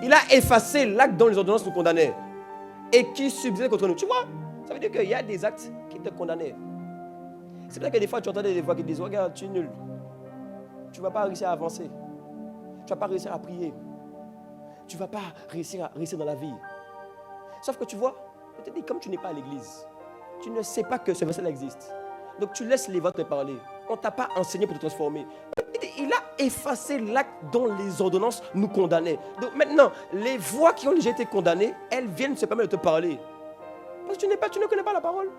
Il a effacé l'acte dont les ordonnances nous condamnaient et qui subsistait contre nous. Tu vois, ça veut dire qu'il y a des actes qui te condamnaient. C'est pour ça que des fois tu entends des voix qui disent regarde, tu es nul. Tu ne vas pas réussir à avancer. Tu ne vas pas réussir à prier. Tu ne vas pas réussir dans la vie. Sauf que tu vois, je te dis, comme tu n'es pas à l'église, tu ne sais pas que ce verset-là existe. Donc tu laisses les voix te parler. On ne t'a pas enseigné pour te transformer. Il a effacé l'acte dont les ordonnances nous condamnaient. Donc maintenant, les voix qui ont déjà été condamnées, elles viennent se permettre de te parler. Parce que tu ne connais pas la parole.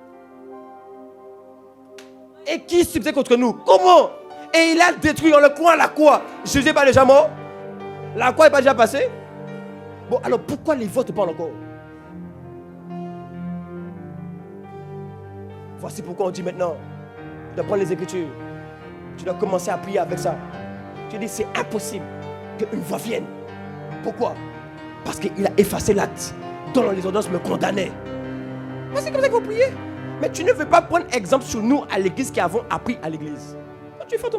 Et qui subsiste contre nous? Comment? Et il a détruit en le coin la croix. Jésus n'est pas déjà mort? La croix n'est pas déjà passée? Bon, alors pourquoi les voix te parlent encore? Voici pourquoi on dit maintenant de prendre les Écritures. Tu dois commencer à prier avec ça. Tu dis c'est impossible qu'une voix vienne. Pourquoi? Parce qu'il a effacé l'acte dont les ordonnances me condamnaient. C'est comme ça qu'il faut prier. Mais tu ne veux pas prendre exemple sur nous à l'église qui avons appris à l'église. Tu fais ton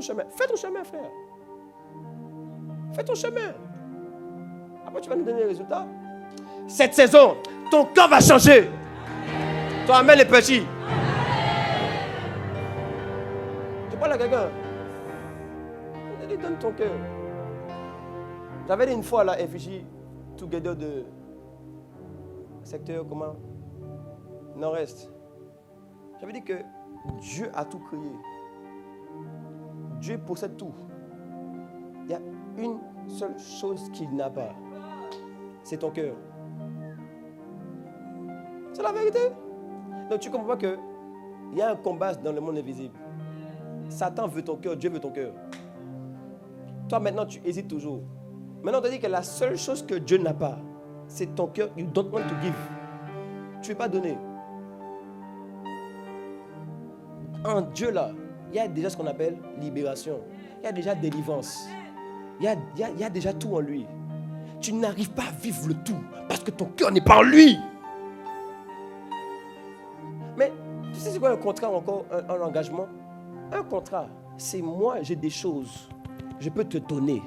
chemin. Fais ton chemin, frère. Fais ton chemin. Après, tu vas nous donner les résultats. Cette saison, ton cœur va changer. Toi, amène les petits. Tu parles à quelqu'un. Je te dis, donne ton cœur. J'avais dit une fois à la FJ Together de secteur comment? Nord-Est. J'avais dit que Dieu a tout créé. Dieu possède tout. Il y a une seule chose qu'il n'a pas. C'est ton cœur. C'est la vérité. Donc tu comprends pas qu'il y a un combat dans le monde invisible. Satan veut ton cœur, Dieu veut ton cœur. Toi maintenant tu hésites toujours. Maintenant on te dit que la seule chose que Dieu n'a pas, c'est ton cœur. You don't want to give. Tu ne veux pas donner. En Dieu là, il y a déjà ce qu'on appelle libération. Il y a déjà délivrance. Il y a déjà tout en lui. Tu n'arrives pas à vivre le tout parce que ton cœur n'est pas en lui. Mais tu sais c'est quoi un contrat encore, un engagement? Un contrat, c'est moi j'ai des choses, je peux te donner.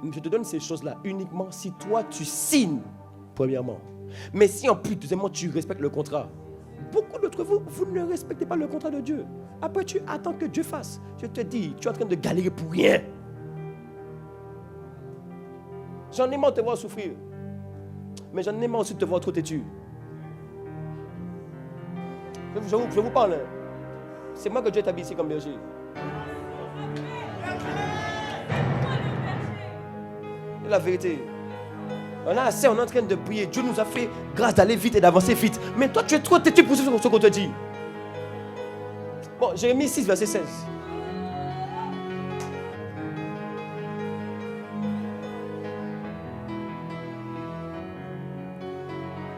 Je te donne ces choses-là uniquement si toi tu signes, premièrement. Mais si en plus, deuxièmement, tu respectes le contrat. Beaucoup d'entre vous, vous ne respectez pas le contrat de Dieu. Après, tu attends que Dieu fasse. Je te dis, tu es en train de galérer pour rien. J'en ai marre de te voir souffrir. Mais j'en ai marre aussi de te voir trop têtu. Je vous parle. C'est moi que Dieu t'a mis ici comme berger. C'est la vérité. On a assez, on est en train de prier. Dieu nous a fait grâce d'aller vite et d'avancer vite. Mais toi, tu es trop têtu pour ce qu'on te dit. Bon, Jérémie 6, verset 16.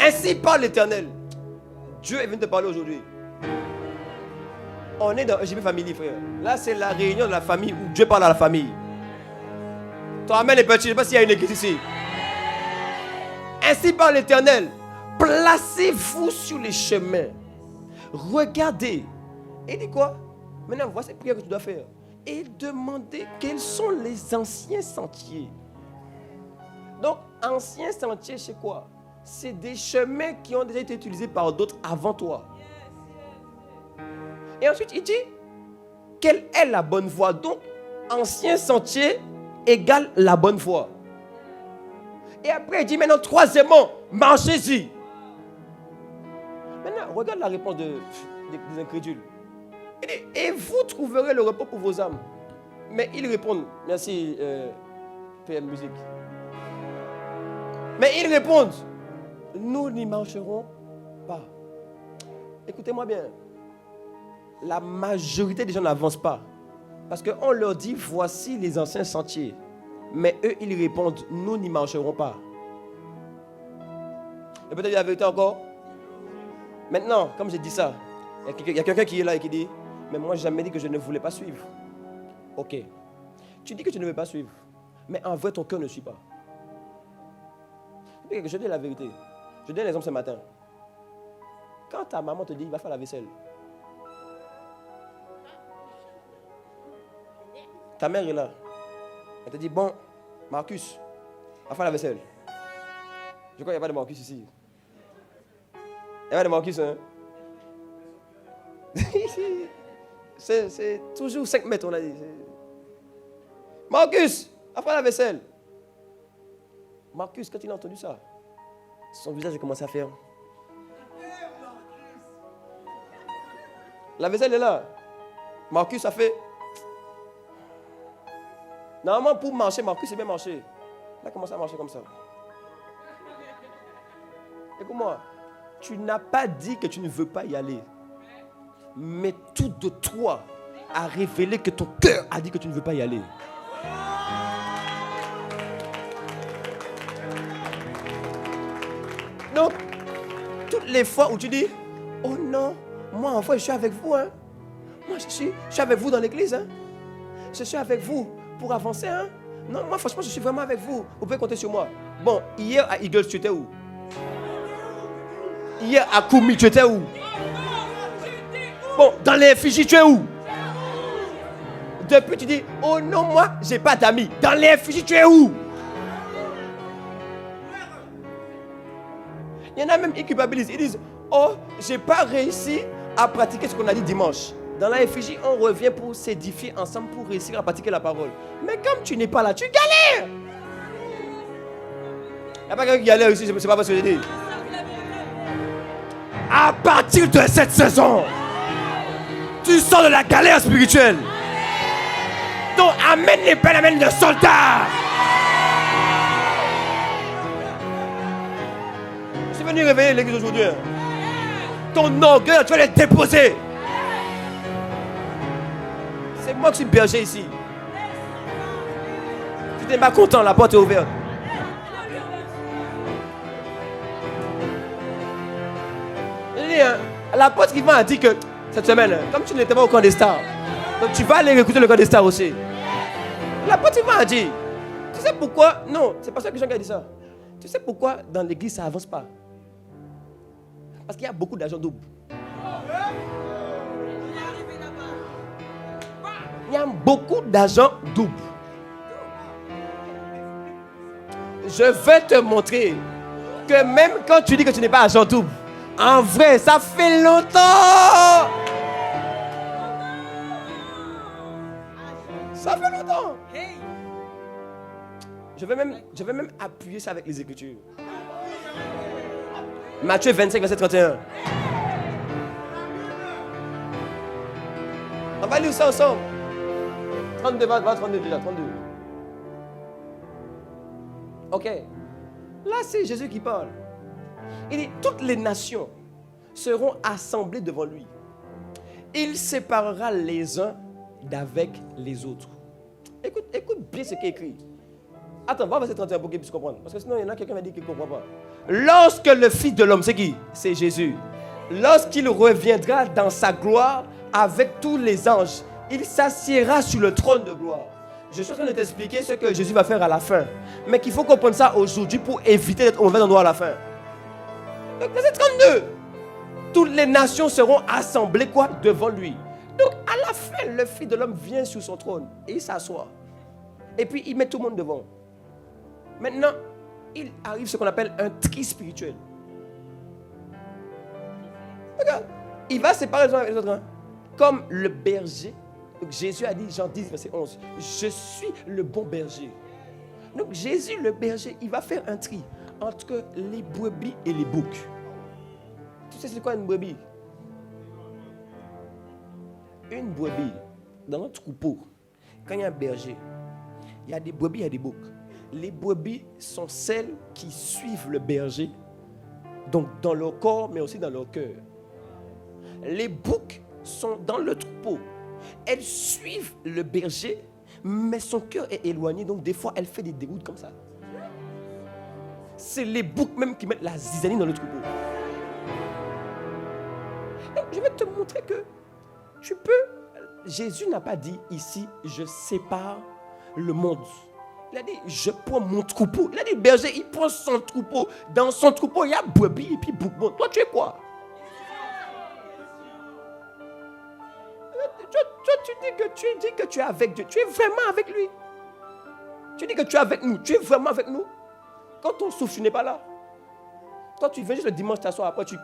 Ainsi parle l'Éternel. Dieu est venu te parler aujourd'hui. On est dans EGP Family, frère. Là, c'est la réunion de la famille où Dieu parle à la famille. Toi, amène les petits. Je ne sais pas s'il y a une église ici. Ainsi parle l'Éternel. Placez-vous sur les chemins. Regardez. Et il dit quoi? Maintenant, voici la prière que tu dois faire. Et demandez quels sont les anciens sentiers. Donc, anciens sentiers, c'est quoi? C'est des chemins qui ont déjà été utilisés par d'autres avant toi. Et ensuite, il dit, quelle est la bonne voie. Donc, ancien sentier égale la bonne voie. Et après, il dit maintenant, troisièmement, marchez-y. Maintenant, regarde la réponse des incrédules. Il dit, et vous trouverez le repos pour vos âmes. Mais ils répondent, merci PM Musique. Mais ils répondent, nous n'y marcherons pas. Écoutez-moi bien. La majorité des gens n'avancent pas. Parce qu'on leur dit, voici les anciens sentiers. Mais eux, ils répondent, nous n'y marcherons pas. Et peut-être la vérité encore. Maintenant, comme j'ai dit ça, il y a quelqu'un qui est là et qui dit, mais moi, j'ai jamais dit que je ne voulais pas suivre. Ok. Tu dis que tu ne veux pas suivre. Mais en vrai, ton cœur ne suit pas. Je dis la vérité. Je donne l'exemple ce matin. Quand ta maman te dit, va faire la vaisselle. Ta mère est là. Elle te dit, bon, Marcus, va faire la vaisselle. Je crois qu'il n'y a pas de Marcus ici. Il n'y a pas de Marcus, hein? C'est toujours 5 mètres, on a dit. Marcus, va faire la vaisselle. Marcus, quand il a entendu ça, son visage a commencé à faire. La vaisselle est là. Marcus a fait. Normalement, pour marcher, Marcus c'est bien marché. Il a commencé à marcher comme ça. Écoute-moi, tu n'as pas dit que tu ne veux pas y aller. Mais tout de toi a révélé que ton cœur a dit que tu ne veux pas y aller. Donc, toutes les fois où tu dis, oh non, moi en fait je suis avec vous. Hein. Moi je suis avec vous dans l'église. Hein. Je suis avec vous pour avancer. Hein. Non, moi franchement je suis vraiment avec vous. Vous pouvez compter sur moi. Bon, hier à Eagles, tu étais où? Hier à Koumi, tu étais où? Bon, dans les FJ, tu es où? Depuis tu dis, oh non, moi j'ai pas d'amis. Dans les FJ, tu es où? Il y en a même qui culpabilisent. Ils disent, oh, j'ai pas réussi à pratiquer ce qu'on a dit dimanche. Dans la FJ, on revient pour s'édifier ensemble pour réussir à pratiquer la parole. Mais comme tu n'es pas là, tu galères. Il n'y a pas quelqu'un qui galère ici, c'est pas parce que je dis. À partir de cette saison, tu sors de la galère spirituelle. Donc amène les peines, amène les soldats. Je suis venu réveiller l'église aujourd'hui. Ton orgueil, tu vas les déposer. C'est moi qui suis berger ici. Tu n'es pas content, la porte est ouverte. L'apôtre Yvan a dit que cette semaine, comme tu n'étais pas au camp des stars, donc tu vas aller écouter le camp des stars aussi. L'apôtre Yvan a dit, tu sais pourquoi? Non, c'est pas ça que Jean qui a dit ça. Tu sais pourquoi dans l'église ça avance pas? Parce qu'il y a beaucoup d'argent double. Il y a beaucoup d'argent double. Je vais te montrer que même quand tu dis que tu n'es pas argent double, en vrai, ça fait longtemps. Ça fait longtemps. Je vais même appuyer ça avec les Écritures. Matthieu 25, verset 31. On va lire ça ensemble. 32, 32 déjà, 32. Ok. Là, c'est Jésus qui parle. Il dit, toutes les nations seront assemblées devant lui. Il séparera les uns d'avec les autres. Écoute bien ce qui est écrit. Attends, va verset 31 pour qu'il puisse comprendre. Parce que sinon, il y en a quelqu'un qui va dire qu'il ne comprend pas. Lorsque le Fils de l'homme, c'est qui? C'est Jésus. Lorsqu'il reviendra dans sa gloire avec tous les anges, il s'assiera sur le trône de gloire. Je suis en train de t'expliquer ce que Jésus va faire à la fin. Mais qu'il faut comprendre ça aujourd'hui pour éviter d'être au mauvais endroit à la fin. Donc, verset 32. Toutes les nations seront assemblées quoi? Devant lui. Donc, à la fin, le Fils de l'homme vient sur son trône et il s'assoit. Et puis, il met tout le monde devant. Maintenant, il arrive ce qu'on appelle un tri spirituel. Regarde, il va séparer les uns avec les autres. Hein. Comme le berger Donc Jésus a dit, Jean 10, verset 11, je suis le bon berger. Donc Jésus, le berger, il va faire un tri entre les brebis et les boucs. Tu sais c'est quoi une brebis? Une brebis, dans notre troupeau, quand il y a un berger, il y a des brebis, il y a des boucs. Les brebis sont celles qui suivent le berger, donc dans leur corps, mais aussi dans leur cœur. Les boucs sont dans le troupeau. Elles suivent le berger, mais son cœur est éloigné, donc des fois, elle fait des déroutes comme ça. C'est les boucs même qui mettent la zizanie dans le troupeau. Donc, je vais te montrer que tu peux... Jésus n'a pas dit ici, je sépare le monde. Il a dit, je prends mon troupeau. Il a dit, berger, il prend son troupeau. Dans son troupeau, il y a brebis et puis bouc. Bon, toi, tu es quoi? Tu dis que tu es avec Dieu. Tu es vraiment avec lui. Tu dis que tu es avec nous. Tu es vraiment avec nous. Quand on souffre, tu n'es pas là. Toi, tu viens juste le dimanche t'asseoir. Après, tu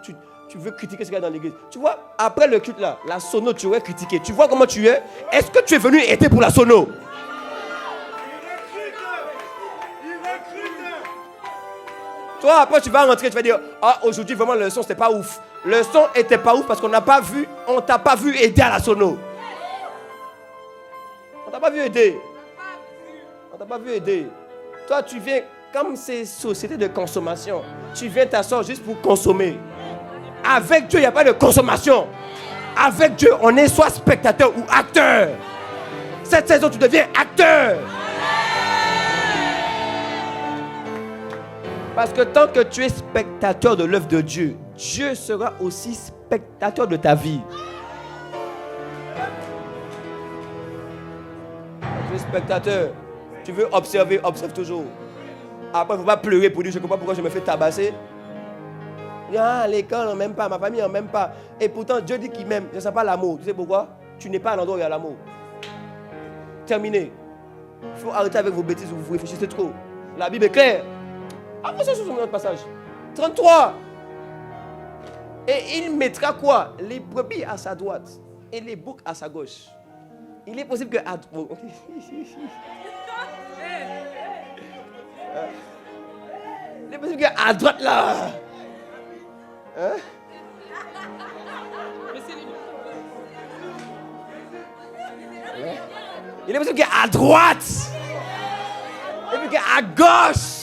veux critiquer ce qu'il y a dans l'église. Tu vois, après le culte là, la sono, tu aurais critiqué. Tu vois comment tu es? Est-ce que tu es venu aider pour la sono? Toi, après, tu vas rentrer, tu vas dire, ah, aujourd'hui, vraiment, le son, c'était pas ouf. Le son était pas ouf parce qu'on n'a pas vu, on t'a pas vu aider à la sono. On t'a pas vu aider. On t'a pas vu aider. Toi, tu viens, comme c'est société de consommation, tu viens t'asseoir juste pour consommer. Avec Dieu, il n'y a pas de consommation. Avec Dieu, on est soit spectateur ou acteur. Cette saison, tu deviens acteur. Parce que tant que tu es spectateur de l'œuvre de Dieu, Dieu sera aussi spectateur de ta vie. Tu es spectateur. Tu veux observer, observe toujours. Après, il ne faut pas pleurer pour dire, je ne comprends pas pourquoi je me fais tabasser. Ah, l'école, on ne m'aime pas, ma famille, on ne m'aime pas. Et pourtant, Dieu dit qu'il m'aime. Ce n'est pas l'amour. Tu sais pourquoi? Tu n'es pas à l'endroit où il y a l'amour. Terminé. Il faut arrêter avec vos bêtises, vous réfléchissez trop. La Bible est claire. Avancez sur notre passage. 33. Et il mettra quoi? Les brebis à sa droite et les boucs à sa gauche. Il est possible que... Il est possible qu'à droite là... Hein? Il est possible qu'à droite et puis qu'à gauche.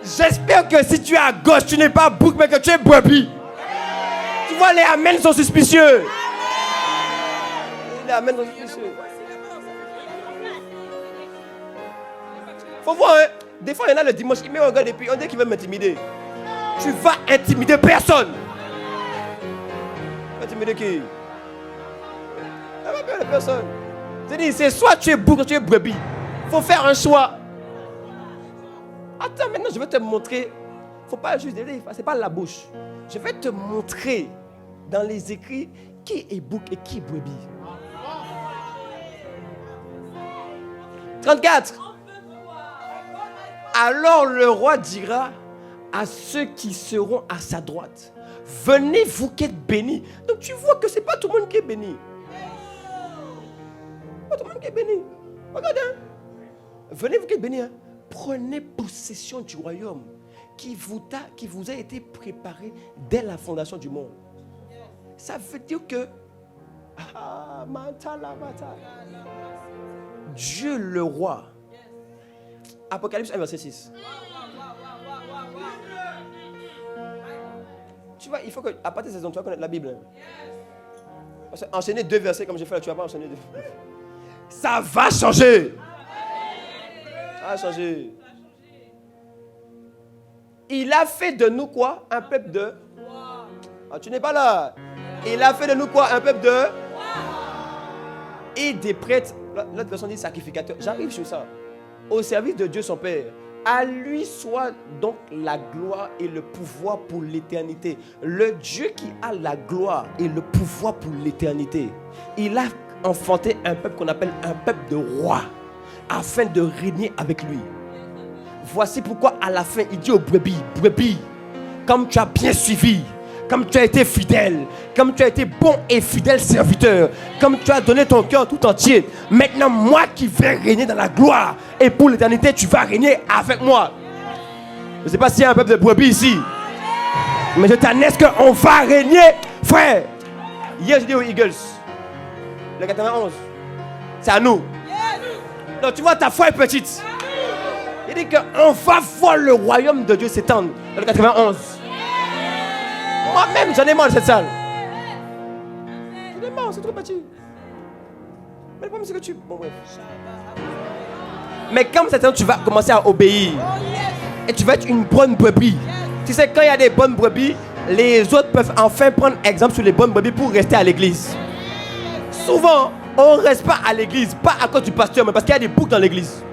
J'espère que si tu es à gauche, tu n'es pas bouc, mais que tu es brebis. Tu vois, les amens sont suspicieux. Les amens sont suspicieux. Faut voir, hein. Des fois, il y en a le dimanche, il me regarde et puis on dit qu'il veut m'intimider. Tu vas intimider personne. Intimider qui? Il va pas intimider personne. C'est soit tu es bouc, soit tu es brebis. Il faut faire un choix. Attends, maintenant je vais te montrer. Il ne faut pas juste dire, c'est pas la bouche. Je vais te montrer dans les écrits qui est bouc et qui est brebis. 34. Alors le roi dira à ceux qui seront à sa droite, venez vous qui êtes bénis. Donc tu vois que ce n'est pas tout le monde qui est béni. Pas tout le monde qui est béni. Regarde, hein. Venez vous qui êtes bénis, hein. Prenez possession du royaume qui vous a été préparé dès la fondation du monde. Ça veut dire que Dieu le roi. Apocalypse 1, verset 6. Tu vois, il faut que, à partir de cette saison, tu vas connaître la Bible. Parce que enchaîner 2 versets comme j'ai fait là, tu ne vas pas enchaîner 2. Ça va changer. Ça va changer. Il a fait de nous quoi? Un peuple de... Ah, tu n'es pas là. Il a fait de nous quoi? Un peuple de... Et des prêtres. L'autre version dit sacrificateurs. J'arrive sur ça. Au service de Dieu son Père. À lui soit donc la gloire et le pouvoir pour l'éternité. Le Dieu qui a la gloire et le pouvoir pour l'éternité. Il a enfanté un peuple qu'on appelle un peuple de rois, afin de régner avec lui. Voici pourquoi à la fin il dit aux brebis, brebis, comme tu as bien suivi, comme tu as été fidèle, comme tu as été bon et fidèle serviteur, comme tu as donné ton cœur tout entier. Maintenant, moi qui vais régner dans la gloire, et pour l'éternité, tu vas régner avec moi. Je ne sais pas s'il y a un peuple de brebis ici, mais je t'annonce qu'on va régner, frère. Hier, j'ai dit aux Eagles, le 91, c'est à nous. Donc tu vois, ta foi est petite. Il dit qu'on va voir le royaume de Dieu s'étendre dans le 91. Moi-même, j'en ai marre de cette salle. J'en ai marre, c'est trop petit. Mais le problème, c'est que tu... Bon, bref. Mais comme cette année, tu vas commencer à obéir. Et tu vas être une bonne brebis. Tu sais, quand il y a des bonnes brebis, les autres peuvent enfin prendre exemple sur les bonnes brebis pour rester à l'église. Souvent, on ne reste pas à l'église, pas à cause du pasteur, mais parce qu'il y a des boucs dans l'église.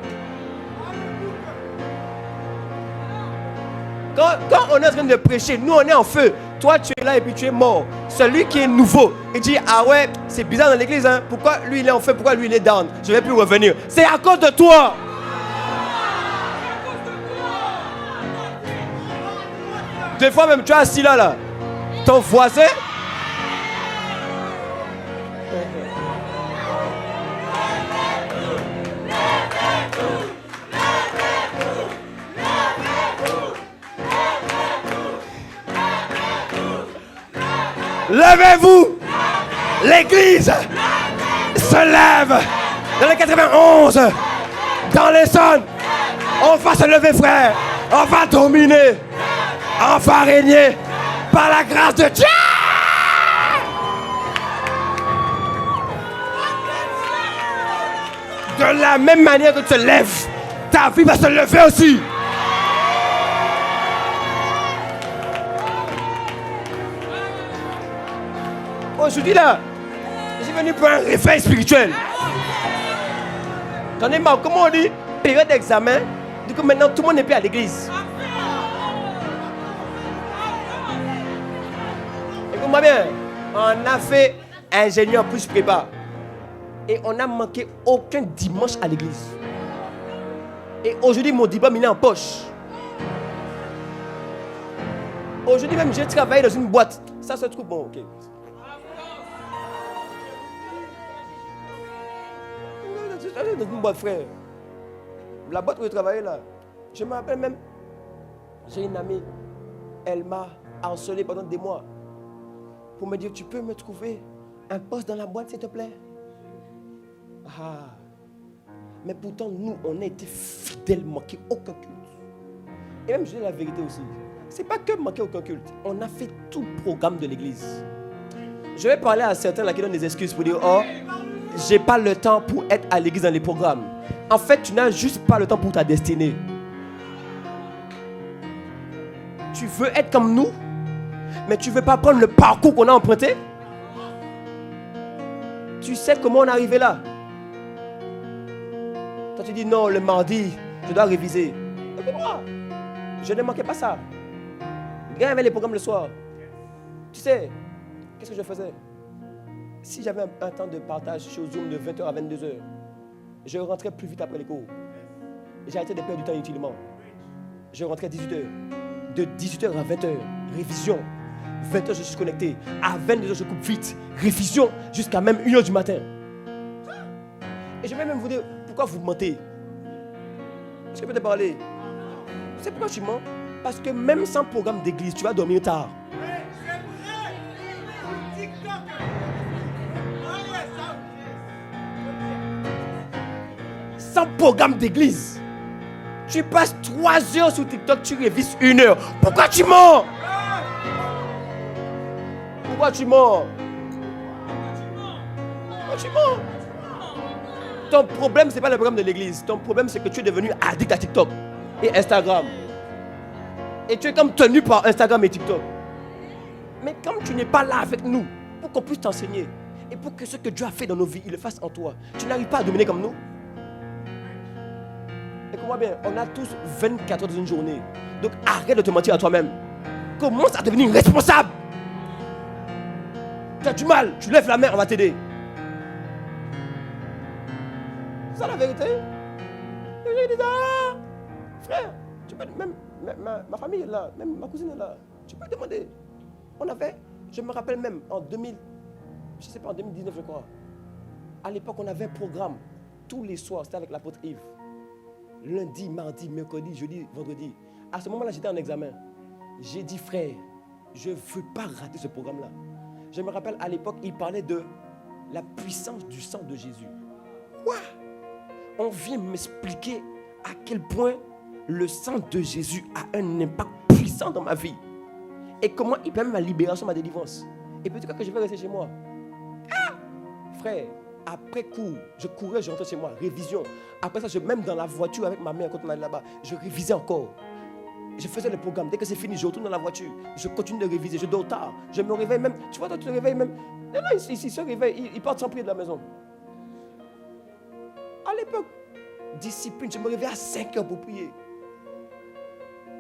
Quand on est en train de prêcher, nous on est en feu. Toi tu es là et puis tu es mort. Celui qui est nouveau, il dit ah ouais, c'est bizarre dans l'église, hein? Pourquoi lui il est en feu, pourquoi lui il est down? Je ne vais plus revenir. C'est à cause de toi. Des fois même tu es assis là. Ton voisin. Levez-vous! L'église se lève dans le 91, dans les zones. On va se lever, frère. On va dominer. On va régner par la grâce de Dieu. De la même manière que tu te lèves, ta vie va se lever aussi. Aujourd'hui là, je suis venu pour un réveil spirituel. J'en ai marre, comment on dit? Période d'examen. Du coup maintenant tout le monde n'est plus à l'église. Écoute-moi bien, on a fait ingénieur plus prépa. Et on n'a manqué aucun dimanche à l'église. Et aujourd'hui mon diplôme il est en poche. Aujourd'hui même j'ai travaillé dans une boîte. Ça se trouve bon, ok. Dans une boîte, frère. La boîte où je travaillais là, je me rappelle même, j'ai une amie, elle m'a harcelé pendant des mois pour me dire tu peux me trouver un poste dans la boîte s'il te plaît. Ah. Mais pourtant nous on a été fidèles, manqué aucun culte. Et même je dis la vérité aussi, c'est pas que manquer aucun culte, on a fait tout le programme de l'église. Je vais parler à certains là qui donnent des excuses pour dire oh j'ai pas le temps pour être à l'église dans les programmes. En fait, tu n'as juste pas le temps pour ta destinée. Tu veux être comme nous, mais tu veux pas prendre le parcours qu'on a emprunté. Tu sais comment on est arrivé là. Toi tu dis non, le mardi, je dois réviser. Écoute-moi, je ne manquais pas ça. Le gars avait les programmes le soir. Tu sais, qu'est-ce que je faisais? Si j'avais un temps de partage sur Zoom de 20h à 22h, je rentrais plus vite après les cours. J'ai arrêté de perdre du temps inutilement. Je rentrais à 18h. De 18h à 20h, révision. 20h, je suis connecté. À 22h, je coupe vite. Révision jusqu'à même 1h du matin. Et je vais même vous dire, pourquoi vous mentez? Est-ce que je peux te parler? Tu sais pourquoi tu mens? Parce que même sans programme d'église, tu vas dormir tard. Sans programme d'église, tu passes 3 heures sur TikTok, tu révises 1 heure. Pourquoi tu mens? Pourquoi tu mens? Pourquoi tu mens? Ton problème, ce n'est pas le programme de l'église. Ton problème, c'est que tu es devenu addict à TikTok et Instagram. Et tu es comme tenu par Instagram et TikTok. Mais comme tu n'es pas là avec nous, pour qu'on puisse t'enseigner, et pour que ce que Dieu a fait dans nos vies, il le fasse en toi, tu n'arrives pas à dominer comme nous. Écoute-moi bien, on a tous 24 heures dans une journée. Donc arrête de te mentir à toi-même. Commence à devenir responsable. Tu as du mal, tu lèves la main, on va t'aider. C'est ça la vérité. Et je dis, ah, frère, tu peux même ma famille est là, même ma cousine est là. Tu peux demander. Je me rappelle même en 2000, je ne sais pas, en 2019 je crois. À l'époque, on avait un programme tous les soirs, c'était avec l'apôtre Yves. Lundi, mardi, mercredi, jeudi, vendredi. À ce moment-là, j'étais en examen. J'ai dit, frère, je ne veux pas rater ce programme-là. Je me rappelle, à l'époque, il parlait de la puissance du sang de Jésus. Quoi? On vient m'expliquer à quel point le sang de Jésus a un impact puissant dans ma vie. Et comment il permet ma libération, ma délivrance. Et peut-être que je vais rester chez moi. Ah! Frère, après cours, je courais, je rentrais chez moi, révision. Après ça, même dans la voiture avec ma mère, quand on allait là-bas, je révisais encore. Je faisais le programme. Dès que c'est fini, je retourne dans la voiture. Je continue de réviser. Je dors tard. Je me réveille même. Tu vois, toi, tu te réveilles même. Non, il se réveille. Il part sans prier de la maison. À l'époque, discipline, je me réveillais à 5 heures pour prier.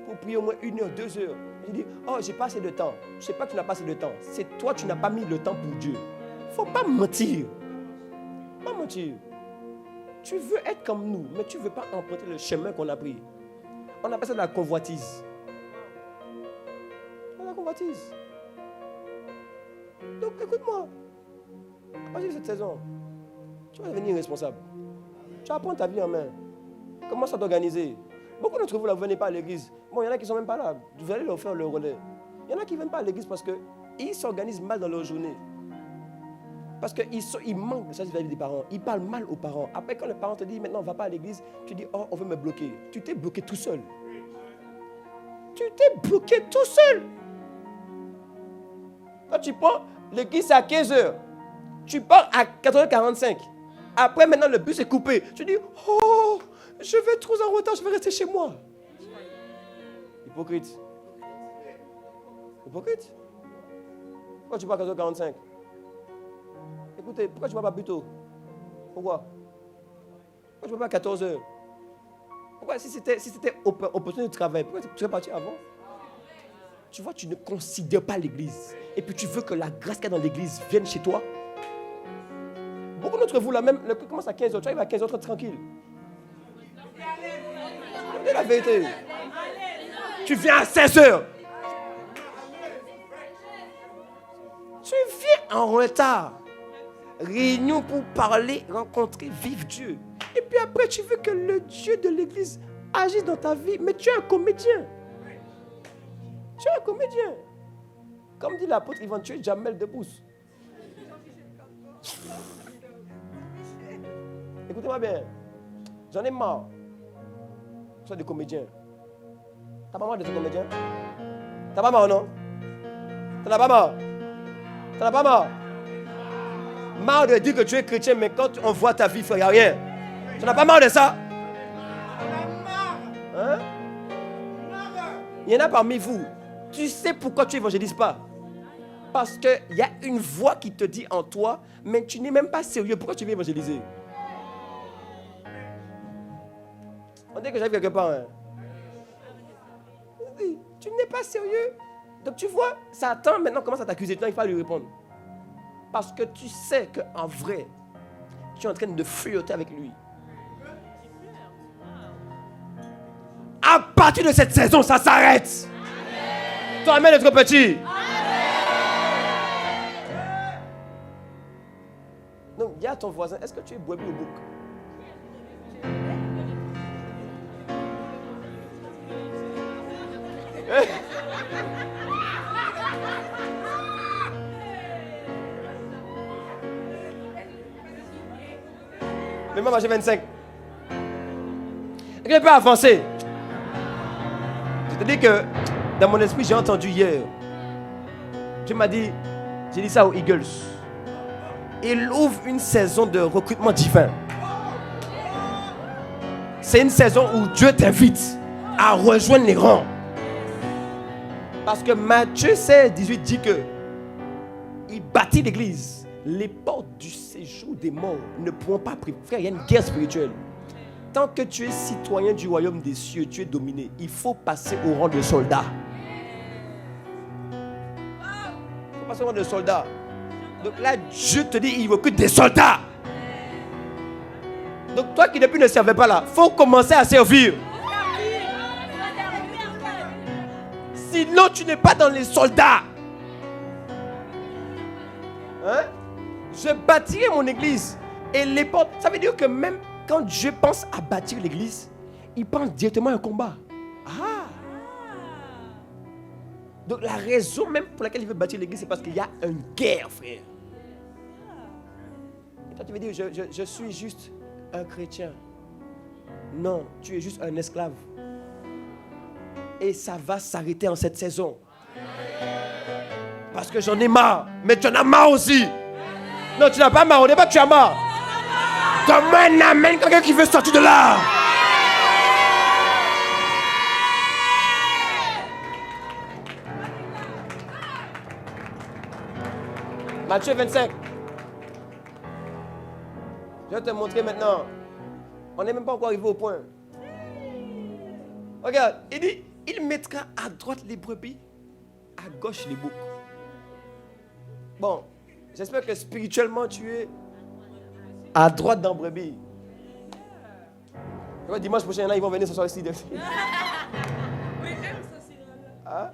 Pour prier au moins 1 heure, 2 heures. Je dis, oh, j'ai pas assez de temps. Je ne sais pas que tu n'as pas assez de temps. C'est toi, tu n'as pas mis le temps pour Dieu. Il ne faut pas mentir. Pas mentir. Tu veux être comme nous, mais tu ne veux pas emprunter le chemin qu'on a pris. On appelle ça de la convoitise. La convoitise. Donc écoute-moi. À partir de cette saison, tu vas devenir responsable. Tu vas prendre ta vie en main. Commence à t'organiser. Beaucoup d'entre vous, là, vous ne venez pas à l'église. Bon, il y en a qui ne sont même pas là. Vous allez leur faire le relais. Il y en a qui ne viennent pas à l'église parce qu'ils s'organisent mal dans leur journée. Parce qu'ils manquent de ça vis-à-vis des parents. Ils parlent mal aux parents. Après, quand le parent te dit, maintenant, on ne va pas à l'église, tu dis, oh, on veut me bloquer. Tu t'es bloqué tout seul. Tu t'es bloqué tout seul. Quand tu prends, l'église, c'est à 15h. Tu pars à 4h45. Après, maintenant, le bus est coupé. Tu dis, oh, je vais trop en retard, je vais rester chez moi. Hypocrite. Hypocrite. Pourquoi tu pars à 4h45? Écoutez, pourquoi tu ne vas pas plus tôt? Pourquoi? Pourquoi tu ne vas pas à 14h? Pourquoi si c'était opportunité de travail, pourquoi tu serais parti avant? Tu vois, tu ne considères pas l'église. Et puis tu veux que la grâce qu'il y a dans l'église vienne chez toi. Beaucoup d'entre vous, là même, le prix commence à 15h, tu arrives à 15h30 tranquille. C'est la vérité. Tu viens à 16h. Tu viens en retard. Réunion pour parler, rencontrer, vivre Dieu. Et puis après, tu veux que le Dieu de l'église agisse dans ta vie. Mais tu es un comédien. Tu es un comédien. Comme dit l'apôtre Ivan, tu es Jamel Debbouze. Écoutez-moi bien. J'en ai marre. Tu es des comédiens. T'as pas marre d'être comédien? T'as pas marre, non? T'en as pas marre? T'en as pas marre? Marre de dire que tu es chrétien, mais quand on voit ta vie, il n'y a rien. Tu n'as pas marre de ça? Hein? Il y en a parmi vous. Tu sais pourquoi tu évangélises pas? Parce qu'il y a une voix qui te dit en toi, mais tu n'es même pas sérieux. Pourquoi tu veux évangéliser? On dit que j'arrive quelque part. Hein? Tu n'es pas sérieux. Donc tu vois, Satan maintenant commence à t'accuser. Il faut lui répondre. Parce que tu sais qu'en vrai, tu es en train de fuyoter avec lui. À partir de cette saison, ça s'arrête. Toi, amène notre petit. Donc, dis à ton voisin, est-ce que tu es bouébé ou bouc? Mais moi, j'ai 25. Et que je peux avancer. Je te dis que dans mon esprit, j'ai entendu hier. Dieu m'a dit, j'ai dit ça aux Eagles. Il ouvre une saison de recrutement divin. C'est une saison où Dieu t'invite à rejoindre les rangs. Parce que Matthieu 16, 18 dit que il bâtit l'église. Les portes du séjour des morts ne pourront pas priver. Frère, il y a une guerre spirituelle. Tant que tu es citoyen du royaume des cieux, tu es dominé. Il faut passer au rang de soldat. Il faut passer au rang de soldat. Donc là, Dieu te dit, il recrute des soldats. Donc toi qui depuis ne servais pas là, il faut commencer à servir. Sinon, tu n'es pas dans les soldats. Hein? Je bâtirai mon église. Et les portes. Ça veut dire que même quand Dieu pense à bâtir l'église, il pense directement à un combat. Ah! Donc la raison même pour laquelle il veut bâtir l'église, c'est parce qu'il y a une guerre, frère. Et toi, tu veux dire, je suis juste un chrétien. Non, tu es juste un esclave. Et ça va s'arrêter en cette saison. Parce que j'en ai marre. Mais tu en as marre aussi. Non, tu n'as pas marre. On n'est pas que tu as marre. Donne-moi un amen, quelqu'un qui veut sortir de là. Matthieu 25. Je vais te montrer maintenant. On n'est même pas encore arrivé au point. Regarde, il dit, il mettra à droite les brebis, à gauche les boucs. Bon, j'espère que spirituellement tu es à droite dans brebis. Dimanche prochain, il y en a, ils vont venir ce soir ici. Hein?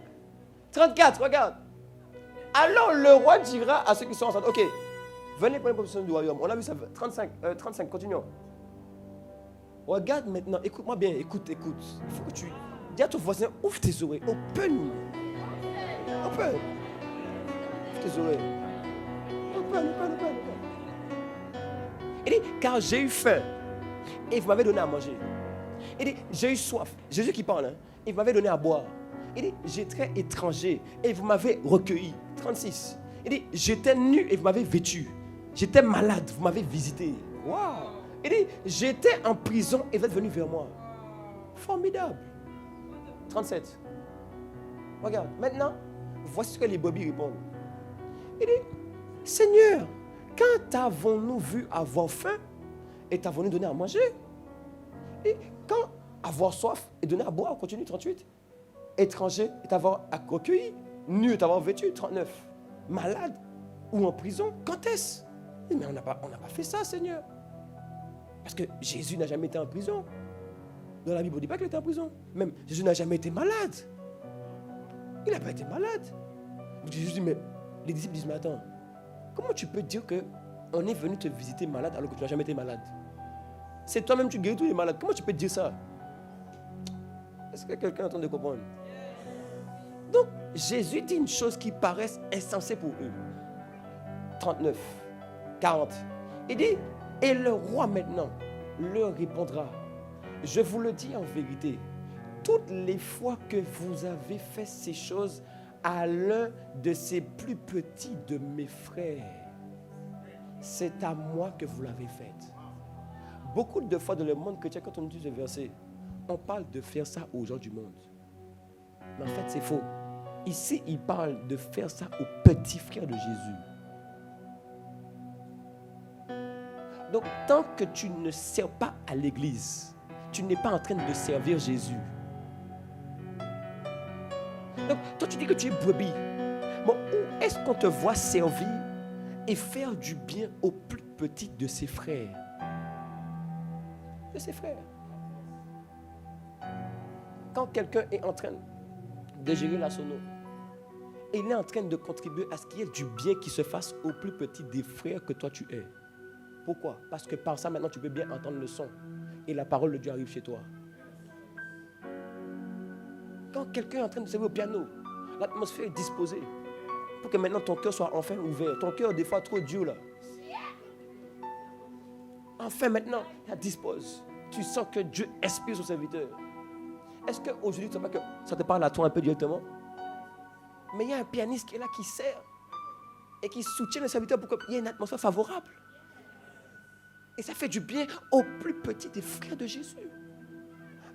34, regarde. Alors le roi dira à ceux qui sont enceintes, ok, venez pour une possession du royaume. On a vu ça, 35, continuons. Regarde maintenant, écoute-moi bien, écoute. Il faut que tu dis à ton voisin, ouvre tes oreilles, open. Ouvre tes oreilles. Open. Il dit, car j'ai eu faim et vous m'avez donné à manger. Il dit, j'ai eu soif. Jésus qui parle, hein? Et vous m'avez donné à boire. Il dit, j'étais étranger et vous m'avez recueilli. 36. Il dit, j'étais nu et vous m'avez vêtu. J'étais malade, vous m'avez visité. Waouh! Il dit, j'étais en prison et vous êtes venu vers moi. Formidable. 37. Regarde, maintenant, voici ce que les brebis répondent. Il dit, Seigneur, quand avons-nous vu avoir faim et t'avons-nous donné à manger? Et quand avoir soif et donner à boire, continue 38. Étranger et t'avoir recueilli, nu et t'avoir vêtu, 39. Malade ou en prison, quand est-ce? Mais on n'a pas fait ça, Seigneur. Parce que Jésus n'a jamais été en prison. Dans la Bible, on ne dit pas qu'il était en prison. Même Jésus n'a jamais été malade. Il n'a pas été malade. Jésus dit, mais les disciples disent, mais attends, comment tu peux dire qu'on est venu te visiter malade alors que tu n'as jamais été malade? C'est toi-même tu guéris tous les malades. Comment tu peux dire ça? Est-ce que quelqu'un est en train de comprendre? Donc, Jésus dit une chose qui paraît insensée pour eux. 39, 40. Il dit, et le roi maintenant leur répondra, je vous le dis en vérité, toutes les fois que vous avez fait ces choses à l'un de ces plus petits de mes frères, c'est à moi que vous l'avez fait. Beaucoup de fois dans le monde chrétien, quand on dit ce verset, on parle de faire ça aux gens du monde. Mais en fait, c'est faux. Ici, il parle de faire ça aux petits frères de Jésus. Donc, tant que tu ne sers pas à l'église, tu n'es pas en train de servir Jésus. Donc, toi, tu dis que tu es brebis. Bon, où est-ce qu'on te voit servir et faire du bien aux plus petits de ses frères? De ses frères. Quand quelqu'un est en train de gérer la sono, et il est en train de contribuer à ce qu'il y ait du bien qui se fasse aux plus petits des frères que toi tu es. Pourquoi? Parce que par ça, maintenant, tu peux bien entendre le son. Et la parole de Dieu arrive chez toi. Quand quelqu'un est en train de servir au piano, l'atmosphère est disposée pour que maintenant ton cœur soit enfin ouvert. Ton cœur, des fois, trop dur là. Enfin, maintenant, ça dispose. Tu sens que Dieu inspire son serviteur. Est-ce qu'aujourd'hui, tu ne sais pas que ça te parle à toi un peu directement? Mais il y a un pianiste qui est là, qui sert et qui soutient le serviteur pour qu'il y ait une atmosphère favorable. Et ça fait du bien aux plus petits des frères de Jésus.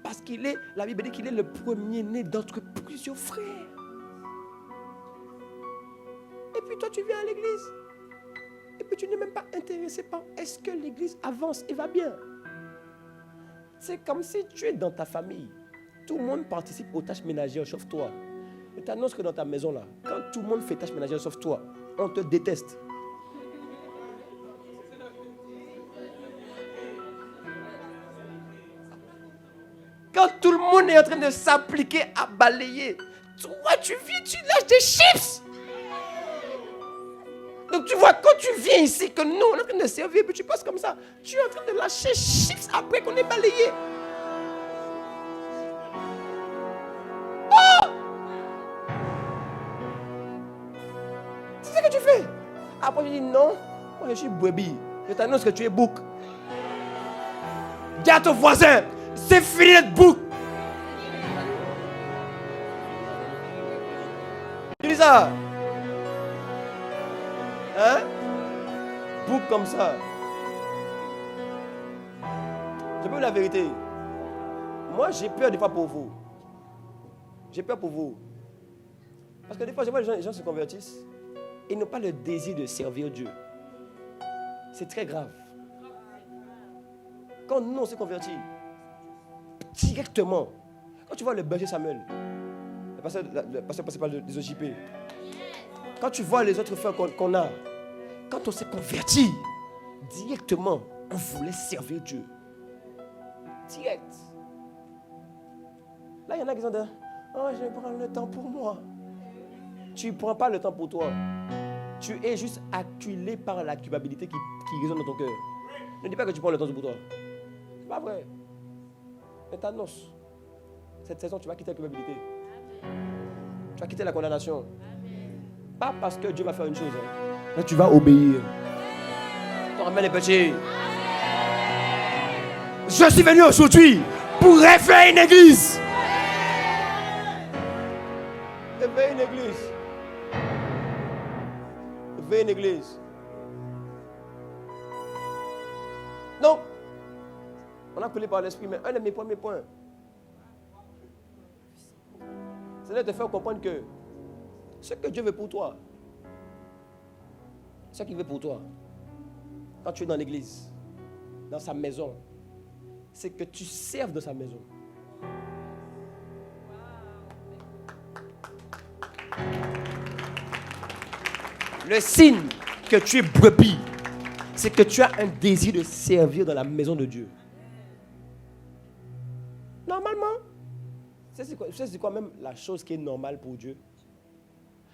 Parce qu'il est, la Bible dit qu'il est le premier-né d'entre plusieurs frères. Et puis toi, tu viens à l'église. Et puis tu n'es même pas intéressé par est-ce que l'église avance et va bien. C'est comme si tu es dans ta famille. Tout le monde participe aux tâches ménagères, sauf toi. Je t'annonce que dans ta maison là, quand tout le monde fait tâches ménagères sauf toi, on te déteste. Quand tout le monde est en train de s'appliquer à balayer, toi tu viens, tu lâches des chips. Donc tu vois, quand tu viens ici, que nous, on est en train de servir, puis tu passes comme ça, tu es en train de lâcher chips après qu'on est balayé. Oh! C'est ce que tu fais. Après, je dis non, moi je suis brebis. Je t'annonce que tu es bouc. Dis à ton voisin, c'est fini d'être bouc. Tu dis ça? Hein? Bouc comme ça. Je peux vous dire la vérité. Moi, j'ai peur des fois pour vous. J'ai peur pour vous. Parce que des fois, je vois les gens se convertissent et n'ont pas le désir de servir Dieu. C'est très grave. Quand nous, on s'est convertis, directement, quand tu vois le berger Samuel, le pasteur passé par les OJP, quand tu vois les autres frères qu'on a, quand on s'est converti, directement, on voulait servir Dieu. Direct. Là, il y en a qui sont là, oh, je vais prendre le temps pour moi. Tu ne prends pas le temps pour toi. Tu es juste acculé par la culpabilité qui résonne dans ton cœur. Ne dis pas que tu prends le temps pour toi. C'est pas vrai. Mais t'annonce. Cette saison, tu vas quitter la culpabilité. Tu vas quitter la condamnation. Pas parce que Dieu va faire une chose, mais tu vas obéir. Tu ramènes les péchés. Je suis venu aujourd'hui pour refaire une église. Refaire une église. Refaire une église. Donc, on a appelé par l'esprit, mais un de mes premiers points, c'est de te faire comprendre que ce que Dieu veut pour toi, ce qu'il veut pour toi, quand tu es dans l'église, dans sa maison, c'est que tu serves de sa maison. Le signe que tu es brebis, c'est que tu as un désir de servir dans la maison de Dieu. Normalement, c'est quoi même la chose qui est normale pour Dieu?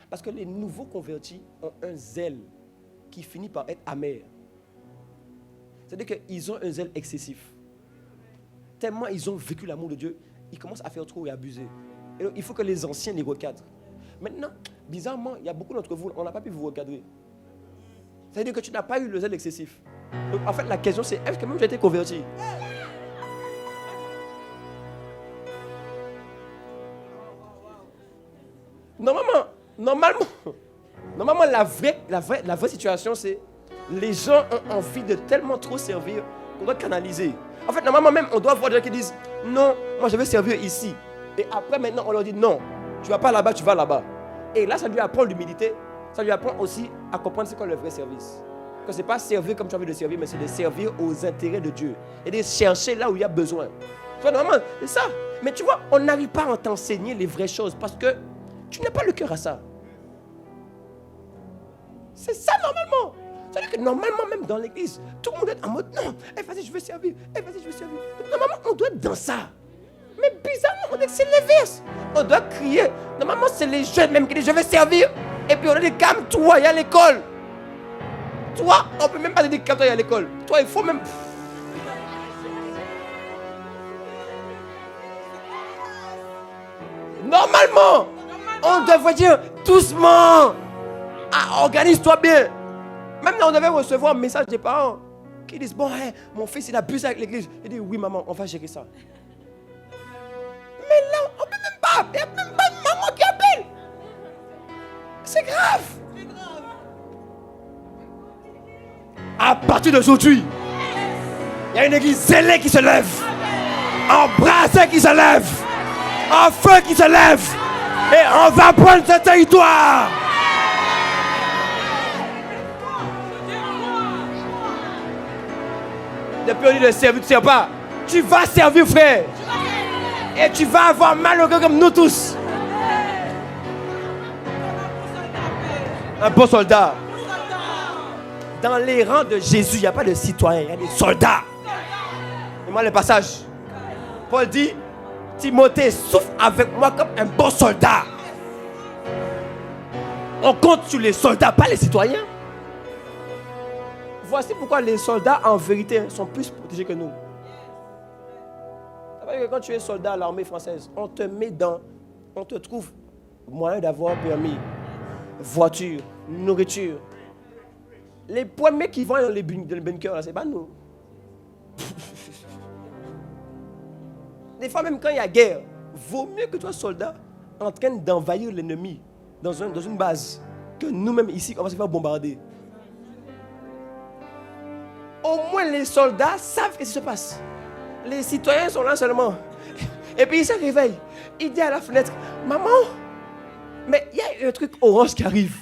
Parce que les nouveaux convertis ont un zèle qui finit par être amer. C'est-à-dire qu'ils ont un zèle excessif. Tellement ils ont vécu l'amour de Dieu, ils commencent à faire trop et abuser. Et donc, il faut que les anciens les recadrent. Maintenant, bizarrement, il y a beaucoup d'entre vous, on n'a pas pu vous recadrer. C'est-à-dire que tu n'as pas eu le zèle excessif. Donc, en fait, la question c'est, est-ce que même tu as été converti? Normalement, la vraie situation, c'est les gens ont envie de tellement trop servir qu'on doit canaliser. En fait, normalement même, on doit voir des gens qui disent non, moi je vais servir ici. Et après, maintenant, on leur dit non, tu ne vas pas là-bas, tu vas là-bas. Et là, ça lui apprend l'humilité, ça lui apprend aussi à comprendre c'est quoi le vrai service. Que ce n'est pas servir comme tu as envie de servir, mais c'est de servir aux intérêts de Dieu et de chercher là où il y a besoin. Tu vois, normalement, c'est ça. Mais tu vois, on n'arrive pas à t'enseigner les vraies choses parce que tu n'as pas le cœur à ça. C'est ça normalement. C'est-à-dire que normalement, même dans l'église, tout le monde est en mode non, vas-y, je veux servir. Vas-y, je veux servir. Donc, normalement, on doit être dans ça. Mais bizarrement, on dit que c'est l'inverse. On doit crier. Normalement, c'est les jeunes même qui disent je vais servir. Et puis on a dit calme-toi, il y a l'école. Toi, on ne peut même pas te dire calme-toi, il y a l'école. Toi, il faut même. Normalement, on devrait dire doucement. Ah, organise-toi bien. Même là, on devait recevoir un message des parents qui disent bon, hey, mon fils il abuse avec l'église. Il dit oui, maman, on va gérer ça. Mais là, on ne peut même pas. Il n'y a même pas de maman qui appelle. C'est grave. À partir d'aujourd'hui, il y a une église zélée qui se lève, embrassée qui se lève, en feu qui se lève, et on va prendre ce territoire. Depuis on dit de servir, tu ne sers pas. Tu vas servir, frère. Et tu vas avoir mal au cœur comme nous tous. Un bon soldat. Dans les rangs de Jésus, il n'y a pas de citoyens, il y a des soldats. Et moi le passage. Paul dit, Timothée, souffre avec moi comme un bon soldat. On compte sur les soldats, pas les citoyens. Voici pourquoi les soldats, en vérité, sont plus protégés que nous. Quand tu es soldat à l'armée française, on te trouve moyen d'avoir permis, voiture, nourriture. Les premiers qui vont dans les bunkers, là, c'est pas nous. Des fois, même quand il y a guerre, vaut mieux que toi, soldat, en train d'envahir l'ennemi dans une base, que nous-mêmes ici, on va se faire bombarder. Au moins, les soldats savent ce qui se passe. Les citoyens sont là seulement. Et puis, ils se réveillent. Il dit à la fenêtre, maman, mais il y a un truc orange qui arrive.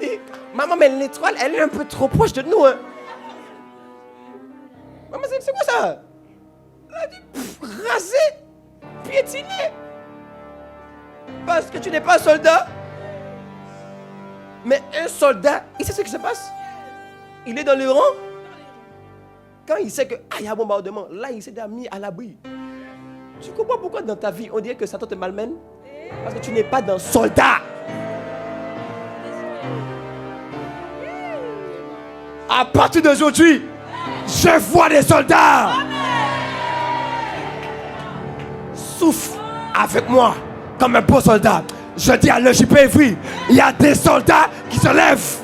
Et, maman, mais l'étoile, elle est un peu trop proche de nous. Hein. Maman, c'est quoi ça? Elle a dit, rasé, piétiné. Parce que tu n'es pas un soldat. Mais un soldat, il sait ce qui se passe. Il est dans le rang. Quand il sait qu'il y a un bombardement, là, il s'est déjà mis à l'abri. Tu comprends pourquoi dans ta vie, on dirait que Satan te malmène? Parce que tu n'es pas dans soldat. À partir d'aujourd'hui, je vois des soldats. Souffle avec moi comme un beau soldat. Je dis à l'EJPFI, il y a des soldats qui se lèvent.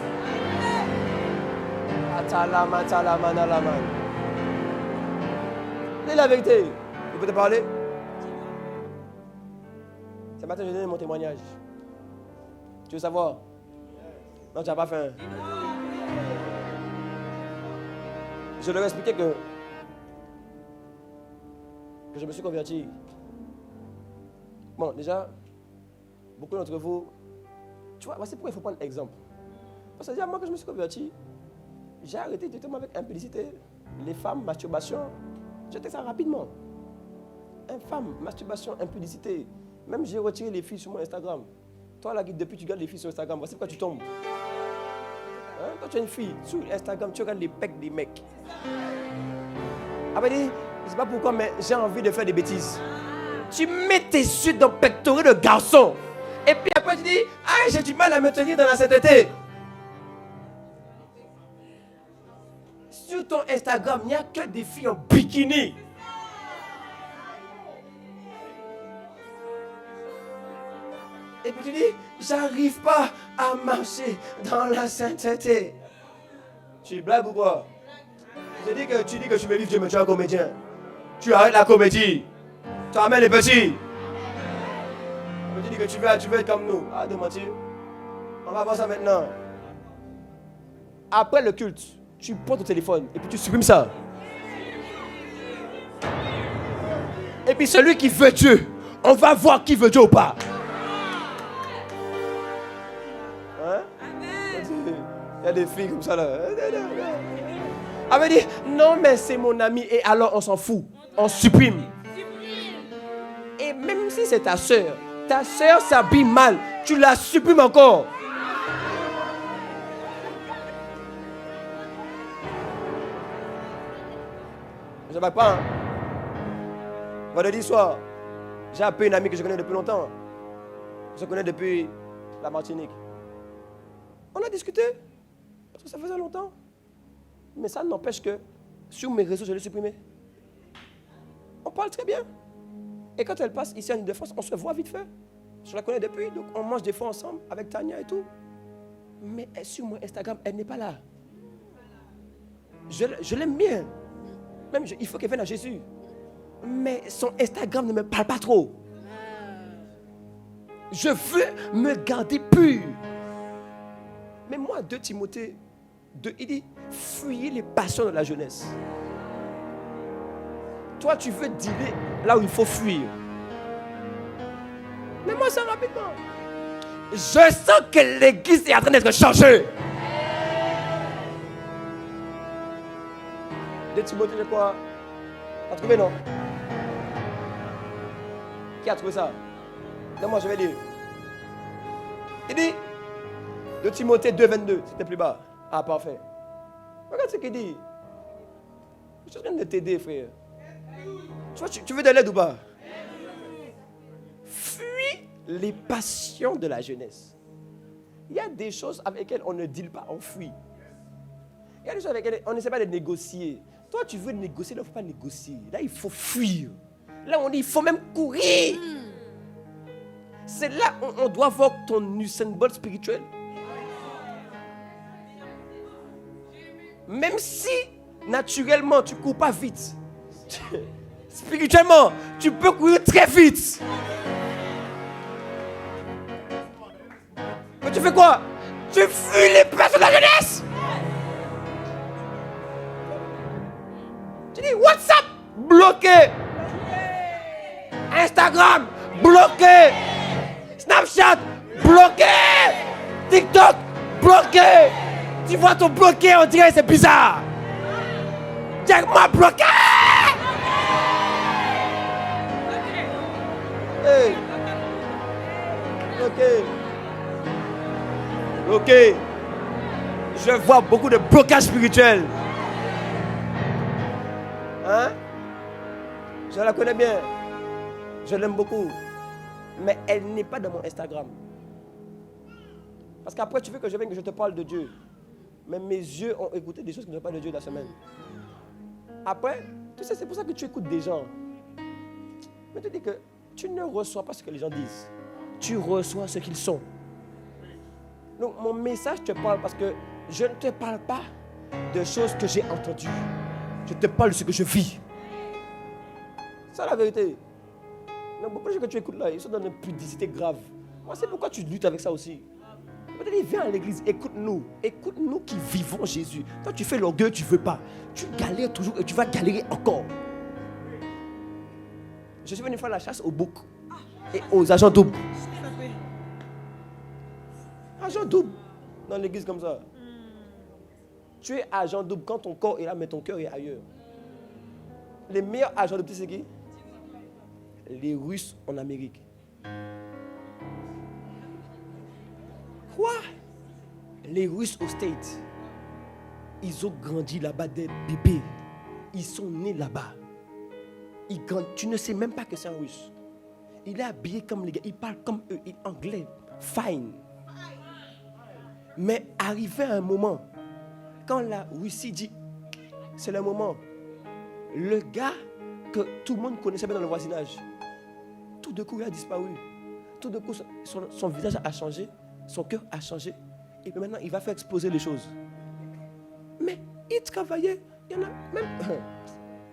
C'est la vérité. Je peux te parler? Ce matin, je donne mon témoignage. Tu veux savoir? Non, tu n'as pas faim. Je leur ai expliqué que je me suis converti. Bon, déjà, beaucoup d'entre vous, tu vois, voici pourquoi il faut prendre exemple. Parce que déjà, moi, quand je me suis converti, j'ai arrêté directement avec impudicité. Les femmes, masturbation, j'étais ça rapidement. Infâme, masturbation, impudicité. Même j'ai retiré les filles sur mon Instagram. Toi, là, depuis que tu regardes les filles sur Instagram, voici pourquoi tu tombes. Hein? Quand tu es une fille, sur Instagram, tu regardes les pecs des mecs. Après, je ne sais pas pourquoi, mais j'ai envie de faire des bêtises. Tu mets tes yeux dans le pectoral de garçon. Et puis après, tu dis, ah, j'ai du mal à me tenir dans la sainteté. Sur ton Instagram, il n'y a que des filles en bikini. Et puis tu dis, j'arrive pas à marcher dans la sainteté. Tu blagues ou quoi? Tu dis que tu veux vivre Dieu, mais tu es un comédien. Tu arrêtes la comédie. Tu ramènes les petits. Tu dis que tu veux être comme nous. Ah, de mentir. On va voir ça maintenant. Après le culte, tu prends ton téléphone et puis tu supprimes ça. Et puis celui qui veut Dieu, on va voir qui veut Dieu ou pas. Hein? Il y a des filles comme ça là. Elle me dit, non mais c'est mon ami et alors on s'en fout. On supprime. Et même si c'est ta soeur s'habille mal, tu la supprimes encore. Je ne sais pas. Hein? Vendredi soir, j'ai appelé une amie que je connais depuis longtemps. Je connais depuis la Martinique. On a discuté, parce que ça faisait longtemps. Mais ça n'empêche que sur mes réseaux, je l'ai supprimé. On parle très bien. Et quand elle passe ici en Ile-de-France, on se voit vite fait. Je la connais depuis, donc on mange des fois ensemble avec Tania et tout. Mais sur mon Instagram, elle n'est pas là. Je l'aime bien. Même il faut qu'elle vienne à Jésus. Mais son Instagram ne me parle pas trop. Je veux me garder pur. Mais moi, 2 Timothée, il dit, fuyez les passions de la jeunesse. Toi, tu veux dealer là où il faut fuir. Mais moi, ça rapidement. Je sens que l'église est en train d'être changée. 2 Timothée, je crois. T'as trouvé, non? Qui a trouvé ça? Non, moi, je vais lire. Il dit, 2 Timothée 2,22, c'était plus bas. Ah, parfait. Regarde ce qu'il dit. Je suis en train de t'aider, frère. Tu vois, tu veux de l'aide ou pas? Fuis les passions de la jeunesse. Il y a des choses avec lesquelles on ne deal pas, on fuit. Il y a des choses avec lesquelles on n'essaie pas de négocier. Toi, tu veux négocier, là, il ne faut pas négocier. Là, il faut fuir. Là, on dit, il faut même courir. C'est là où on doit voir ton symbole spirituel. Même si, naturellement, tu ne cours pas vite. Spirituellement, tu peux courir très vite. Mais tu fais quoi? Tu fuis les personnes de la jeunesse. Tu dis WhatsApp bloqué, Instagram bloqué, Snapchat bloqué, TikTok bloqué. Tu vois ton bloqué, on dirait c'est bizarre. Dis-moi bloqué. Hey. Ok. Je vois beaucoup de blocages spirituels. Hein? Je la connais bien. Je l'aime beaucoup. Mais elle n'est pas dans mon Instagram. Parce qu'après, tu veux que je vienne que je te parle de Dieu. Mais mes yeux ont écouté des choses qui ne sont pas de Dieu la semaine. Après, tu sais, c'est pour ça que tu écoutes des gens. Mais tu dis que tu ne reçois pas ce que les gens disent. Tu reçois ce qu'ils sont. Donc, mon message te parle parce que je ne te parle pas de choses que j'ai entendues. Je te parle de ce que je vis. C'est la vérité. Donc, beaucoup de gens que tu écoutes là, ils sont dans une pudicité grave. Moi, c'est pourquoi tu luttes avec ça aussi. Peut-être, viens à l'église, écoute-nous. Écoute-nous qui vivons Jésus. Toi, tu fais l'orgueil, tu ne veux pas. Tu galères toujours et tu vas galérer encore. Je suis venu faire la chasse aux boucs et aux agents doubles. Agent double dans l'église comme ça. Tu es agent double quand ton corps est là, mais ton cœur est ailleurs. Les meilleurs agents doubles, c'est qui? Les Russes en Amérique. Quoi? Les Russes aux States. Ils ont grandi là-bas des bébés. Ils sont nés là-bas. Tu ne sais même pas que c'est un Russe. Il est habillé comme les gars. Il parle comme eux. Il est anglais. Fine. Mais arrivé à un moment, quand la Russie dit, c'est le moment, le gars que tout le monde connaissait bien dans le voisinage, tout de coup il a disparu. Tout de coup son visage a changé, son cœur a changé, et puis maintenant il va faire exploser les choses. Mais il travaillait, il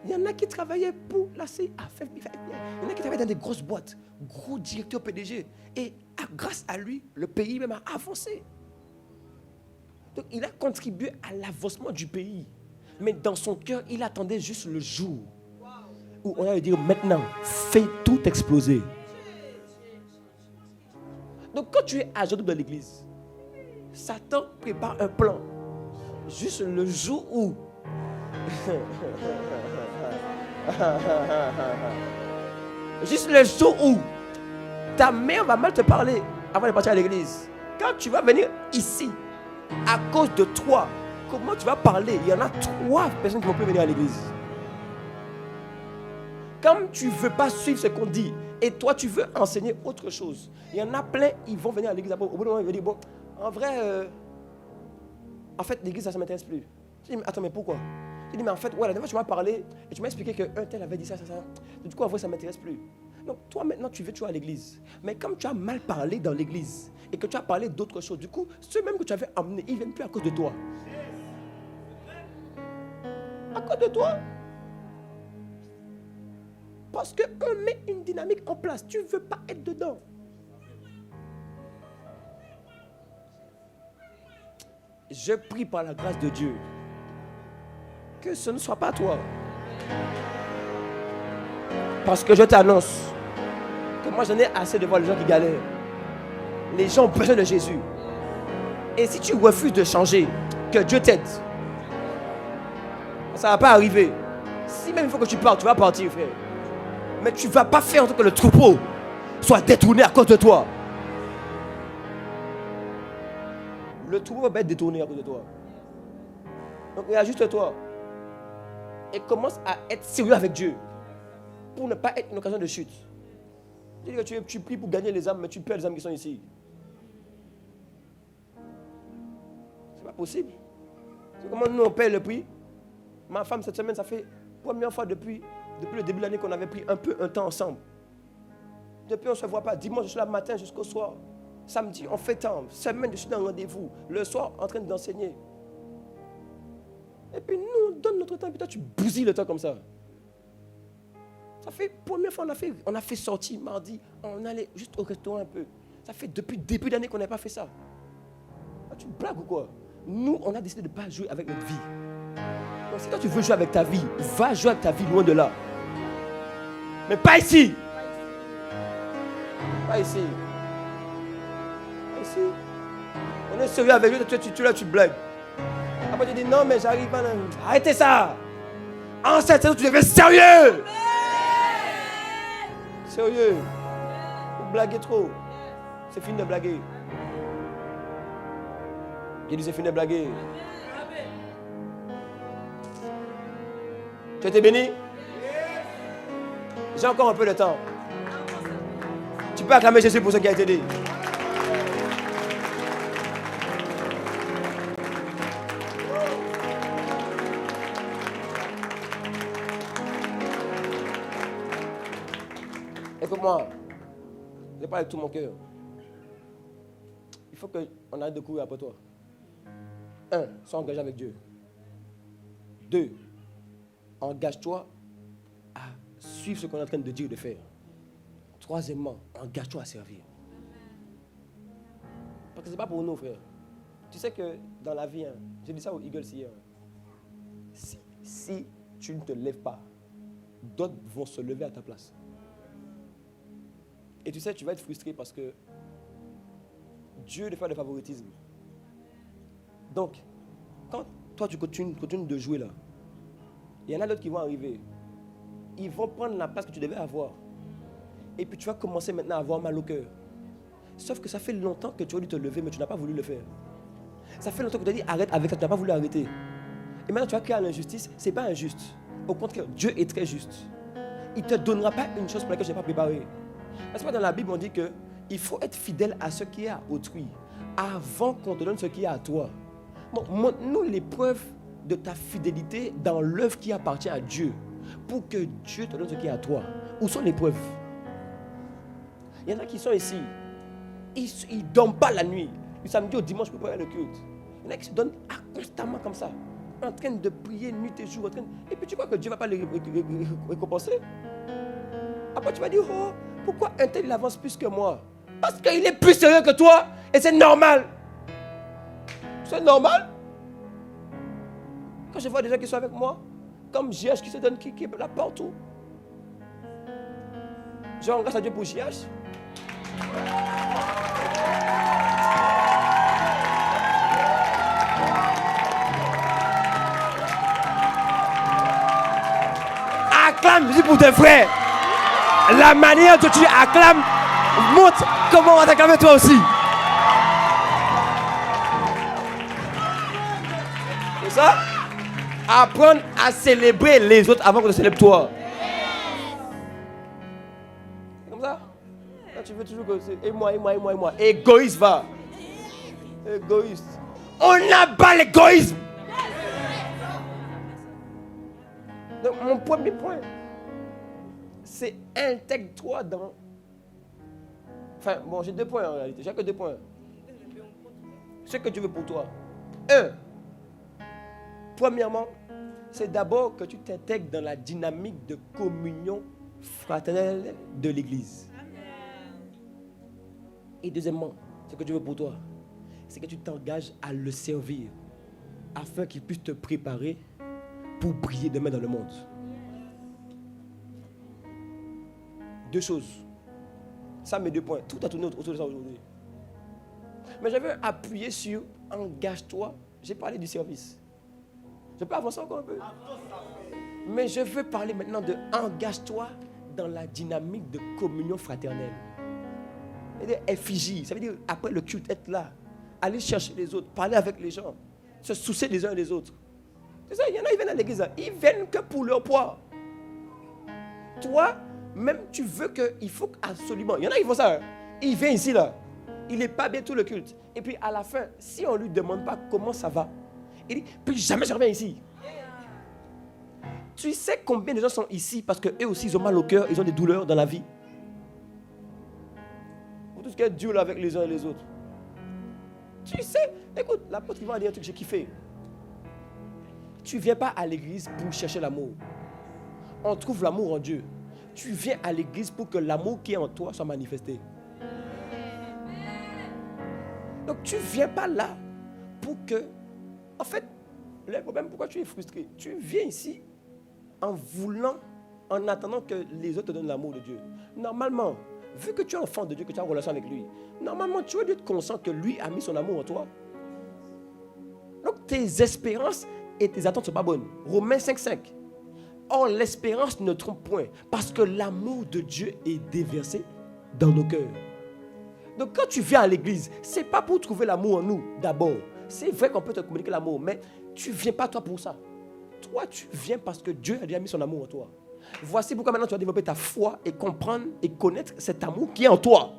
y en a qui travaillaient pour la CIA, il y en a qui travaillaient dans des grosses boîtes, gros directeurs PDG, et grâce à lui, le pays même a avancé. Donc, il a contribué à l'avancement du pays. Mais dans son cœur, il attendait juste le jour où on allait dire maintenant, fais tout exploser. Donc, quand tu es agent de l'église, Satan prépare un plan. Juste le jour où juste le jour où ta mère va mal te parler avant de partir à l'église. Quand tu vas venir ici, à cause de toi, comment tu vas parler? Il y en a 3 personnes qui ne vont plus venir à l'église. Comme tu ne veux pas suivre ce qu'on dit, et toi tu veux enseigner autre chose, il y en a plein, ils vont venir à l'église. Au bout d'un moment, ils vont dire, bon, en vrai, en fait, l'église, ça ne m'intéresse plus. Je dis, mais attends, mais pourquoi? Je dis, mais en fait, ouais, la dernière fois, tu m'as parlé, et tu m'as expliqué qu'un tel avait dit ça. Du coup, en vrai, ça ne m'intéresse plus. Donc, toi, maintenant, tu veux toujours à l'église. Mais comme tu as mal parlé dans l'église, et que tu as parlé d'autres choses, du coup, ceux-mêmes que tu avais emmenés, ils ne viennent plus à cause de toi. À cause de toi. Parce qu'on met une dynamique en place. Tu ne veux pas être dedans. Je prie par la grâce de Dieu que ce ne soit pas toi. Parce que je t'annonce que moi j'en ai assez de voir les gens qui galèrent. Les gens ont besoin de Jésus. Et si tu refuses de changer, que Dieu t'aide. Ça ne va pas arriver. Si même il faut que tu partes, tu vas partir, frère. Mais tu ne vas pas faire en sorte que le troupeau soit détourné à cause de toi. Le troupeau va pas être détourné à cause de toi. Donc réajuste-toi. Et commence à être sérieux avec Dieu. Pour ne pas être une occasion de chute. Tu dis que tu pries pour gagner les âmes, mais tu perds les âmes qui sont ici. C'est pas possible. C'est comment nous on paye le prix. Ma femme cette semaine, ça fait la première fois depuis le début de l'année qu'on avait pris un temps ensemble. Depuis on ne se voit pas. Dimanche je suis là le matin jusqu'au soir. Samedi on fait temps. Semaine je suis dans un rendez-vous. Le soir en train d'enseigner. Et puis nous on donne notre temps. Et puis toi tu bousilles le temps comme ça. Ça fait première fois on a fait sortir mardi. On allait juste au restaurant un peu. Ça fait depuis le début d'année qu'on n'a pas fait ça. Ah, tu blagues ou quoi? Nous, on a décidé de ne pas jouer avec notre vie. Donc, si toi tu veux jouer avec ta vie, va jouer avec ta vie loin de là. Mais pas ici. Pas ici. Pas ici. On est sérieux avec lui, tu blagues. Après tu dis non mais j'arrive pas. Arrêtez ça. En cette saison, tu deviens sérieux. Sérieux. Vous blaguez trop. C'est fini de blaguer. J'ai dit c'est fini de blaguer. Tu as été béni? J'ai encore un peu de temps. Tu peux acclamer Jésus pour ce qui a été dit. Écoute-moi, je parle avec tout mon cœur. Il faut qu'on arrête de courir après toi. 1, sois engagé avec Dieu. 2, engage-toi à suivre ce qu'on est en train de dire et de faire. 3, engage-toi à servir. Parce que ce n'est pas pour nous, frère. Tu sais que dans la vie, j'ai dit ça aux Eagles hier, si tu ne te lèves pas, d'autres vont se lever à ta place. Et tu sais, tu vas être frustré parce que Dieu ne fait pas de favoritisme. Donc, quand toi tu continues de jouer là, il y en a d'autres qui vont arriver. Ils vont prendre la place que tu devais avoir. Et puis tu vas commencer maintenant à avoir mal au cœur. Sauf que ça fait longtemps que tu as dû te lever, mais tu n'as pas voulu le faire. Ça fait longtemps que tu as dit arrête avec ça, tu n'as pas voulu arrêter. Et maintenant tu vas créer l'injustice, ce n'est pas injuste. Au contraire, Dieu est très juste. Il ne te donnera pas une chose pour laquelle je n'ai pas préparé. Parce que dans la Bible, on dit qu'il faut être fidèle à ce qui est à autrui avant qu'on te donne ce qui est à toi. Bon, montre-nous les preuves de ta fidélité dans l'œuvre qui appartient à Dieu pour que Dieu te donne ce qui est à toi. Où sont les preuves? Il y en a qui sont ici. Ils ne dorment pas la nuit. Du samedi au dimanche pour préparer le culte. Il y en a qui se donnent constamment comme ça, en train de prier nuit et jour. Et puis tu crois que Dieu ne va pas les récompenser? Après tu vas dire, oh, pourquoi un tel il avance plus que moi? Parce qu'il est plus sérieux que toi et c'est normal. C'est normal. Quand je vois des gens qui sont avec moi, comme JH qui se donne, qui est là partout. Je rends grâce à Dieu pour JH. Acclame Jésus pour tes frères. La manière dont tu acclames montre comment on va t'acclamer toi aussi. C'est ça? Apprendre à célébrer les autres avant que tu célèbres toi. C'est comme ça? Là, tu veux toujours que c'est et moi. Égoïste va. Égoïste. On abat l'égoïsme. Donc, mon premier point, c'est intègre-toi dans... Enfin, bon, j'ai 2 points en réalité. J'ai que 2 points. Ce que tu veux pour toi. 1. Premièrement, c'est d'abord que tu t'intègres dans la dynamique de communion fraternelle de l'Église. Et deuxièmement, ce que tu veux pour toi, c'est que tu t'engages à le servir afin qu'il puisse te préparer pour briller demain dans le monde. 2 choses. Ça, mes 2 points. Tout a tourné autour de ça aujourd'hui. Mais je veux appuyer sur engage-toi. J'ai parlé du service. Je peux avancer encore un peu? Mais je veux parler maintenant de engage-toi dans la dynamique de communion fraternelle. C'est-à-dire effigie. Ça veut dire après le culte, être là. Aller chercher les autres. Parler avec les gens. Se soucier les uns des autres. C'est ça, il y en a, ils viennent à l'église. Là. Ils viennent que pour leur poids. Toi, même tu veux que, il faut absolument. Il y en a qui font ça. Hein. Ils viennent ici là. Il n'est pas bien tout le culte. Et puis à la fin, si on ne lui demande pas comment ça va, il dit, puis jamais je reviens ici. Tu sais combien de gens sont ici parce qu'eux aussi, ils ont mal au cœur, ils ont des douleurs dans la vie. Pour tout ce qui est dur avec les uns et les autres. Tu sais, écoute, l'apôtre Yvan a dit un truc que j'ai kiffé. Tu ne viens pas à l'église pour chercher l'amour. On trouve l'amour en Dieu. Tu viens à l'église pour que l'amour qui est en toi soit manifesté. Donc tu ne viens pas là pour que... En fait, le problème, pourquoi tu es frustré? Tu viens ici en voulant, en attendant que les autres te donnent l'amour de Dieu. Normalement, vu que tu es enfant de Dieu, que tu as une relation avec lui, normalement, tu dois être conscient que lui a mis son amour en toi. Donc, tes espérances et tes attentes ne sont pas bonnes. Romains 5,5. Or, l'espérance ne trompe point, parce que l'amour de Dieu est déversé dans nos cœurs. Donc, quand tu viens à l'église, ce n'est pas pour trouver l'amour en nous, d'abord. C'est vrai qu'on peut te communiquer l'amour, mais tu ne viens pas toi pour ça. Toi, tu viens parce que Dieu a déjà mis son amour en toi. Voici pourquoi maintenant tu vas développer ta foi et comprendre et connaître cet amour qui est en toi.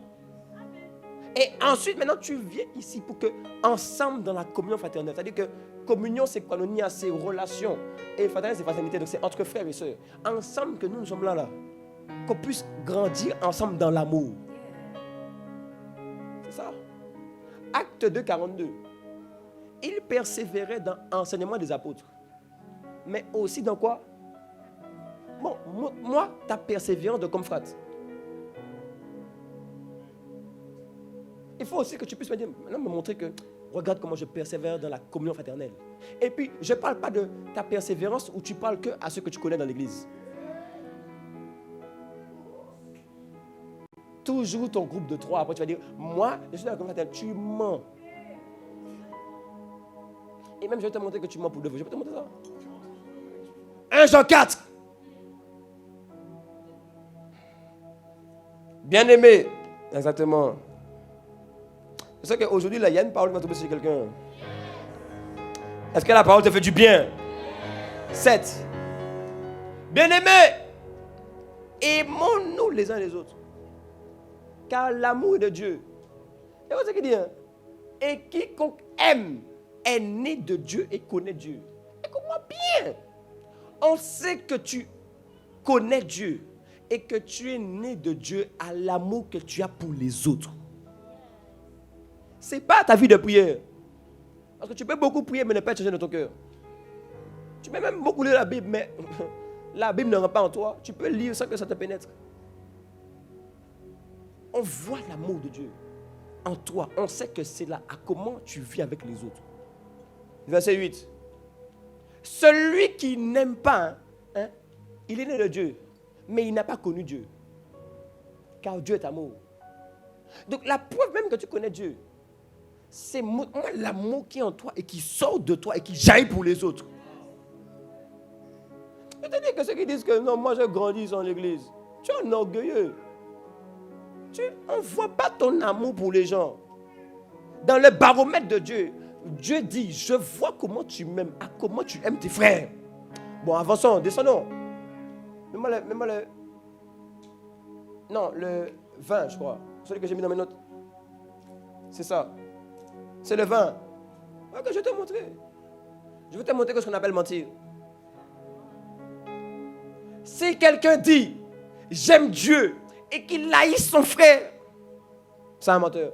Et ensuite, maintenant, tu viens ici pour que, ensemble, dans la communion fraternelle, c'est-à-dire que communion, c'est koinonia, c'est relation. Et fraternelle, c'est fraternité, donc c'est entre frères et sœurs. Ensemble, que nous sommes là. Qu'on puisse grandir ensemble dans l'amour. C'est ça. Acte 2, 42. Il persévérait dans l'enseignement des apôtres. Mais aussi dans quoi? Bon, moi, ta persévérance de comme frère. Il faut aussi que tu puisses me montrer que, regarde comment je persévère dans la communion fraternelle. Et puis, je ne parle pas de ta persévérance où tu parles que à ceux que tu connais dans l'église. Toujours ton groupe de 3. Après, tu vas dire, moi, je suis dans la communion fraternelle. Tu mens. Et même, je vais te montrer que tu mens pour de vrai. Je vais te montrer ça. 1 Jean 4. Bien-aimé. Exactement. Je sais qu'aujourd'hui, il y a une parole qui va tomber sur quelqu'un. Est-ce que la parole te fait du bien? 7. Bien-aimé, aimons-nous les uns les autres. Car l'amour est de Dieu. Et vous savez ce qu'il dit, hein? Et quiconque aime est né de Dieu et connaît Dieu. Écoute-moi bien. On sait que tu connais Dieu et que tu es né de Dieu à l'amour que tu as pour les autres. Ce n'est pas ta vie de prière. Parce que tu peux beaucoup prier, mais ne pas être changé dans ton cœur. Tu peux même beaucoup lire la Bible, mais la Bible ne rentre pas en toi. Tu peux lire sans que ça te pénètre. On voit l'amour de Dieu en toi. On sait que c'est là à comment tu vis avec les autres. Verset 8. Celui qui n'aime pas, il est né de Dieu, mais il n'a pas connu Dieu. Car Dieu est amour. Donc la preuve même que tu connais Dieu, c'est l'amour qui est en toi et qui sort de toi et qui jaillit pour les autres. Je te dis que ceux qui disent que non, moi j'ai grandi dans l'église, tu es un orgueilleux. On ne voit pas ton amour pour les gens. Dans le baromètre de Dieu, Dieu dit, je vois comment tu m'aimes, comment tu aimes tes frères. Bon, avançons, descendons. Mets-moi le... Non, le 20, je crois. Celui que j'ai mis dans mes notes. C'est ça. C'est le 20. Ok, je vais te montrer. Je vais te montrer ce qu'on appelle mentir. Si quelqu'un dit, j'aime Dieu, et qu'il haïsse son frère, c'est un menteur.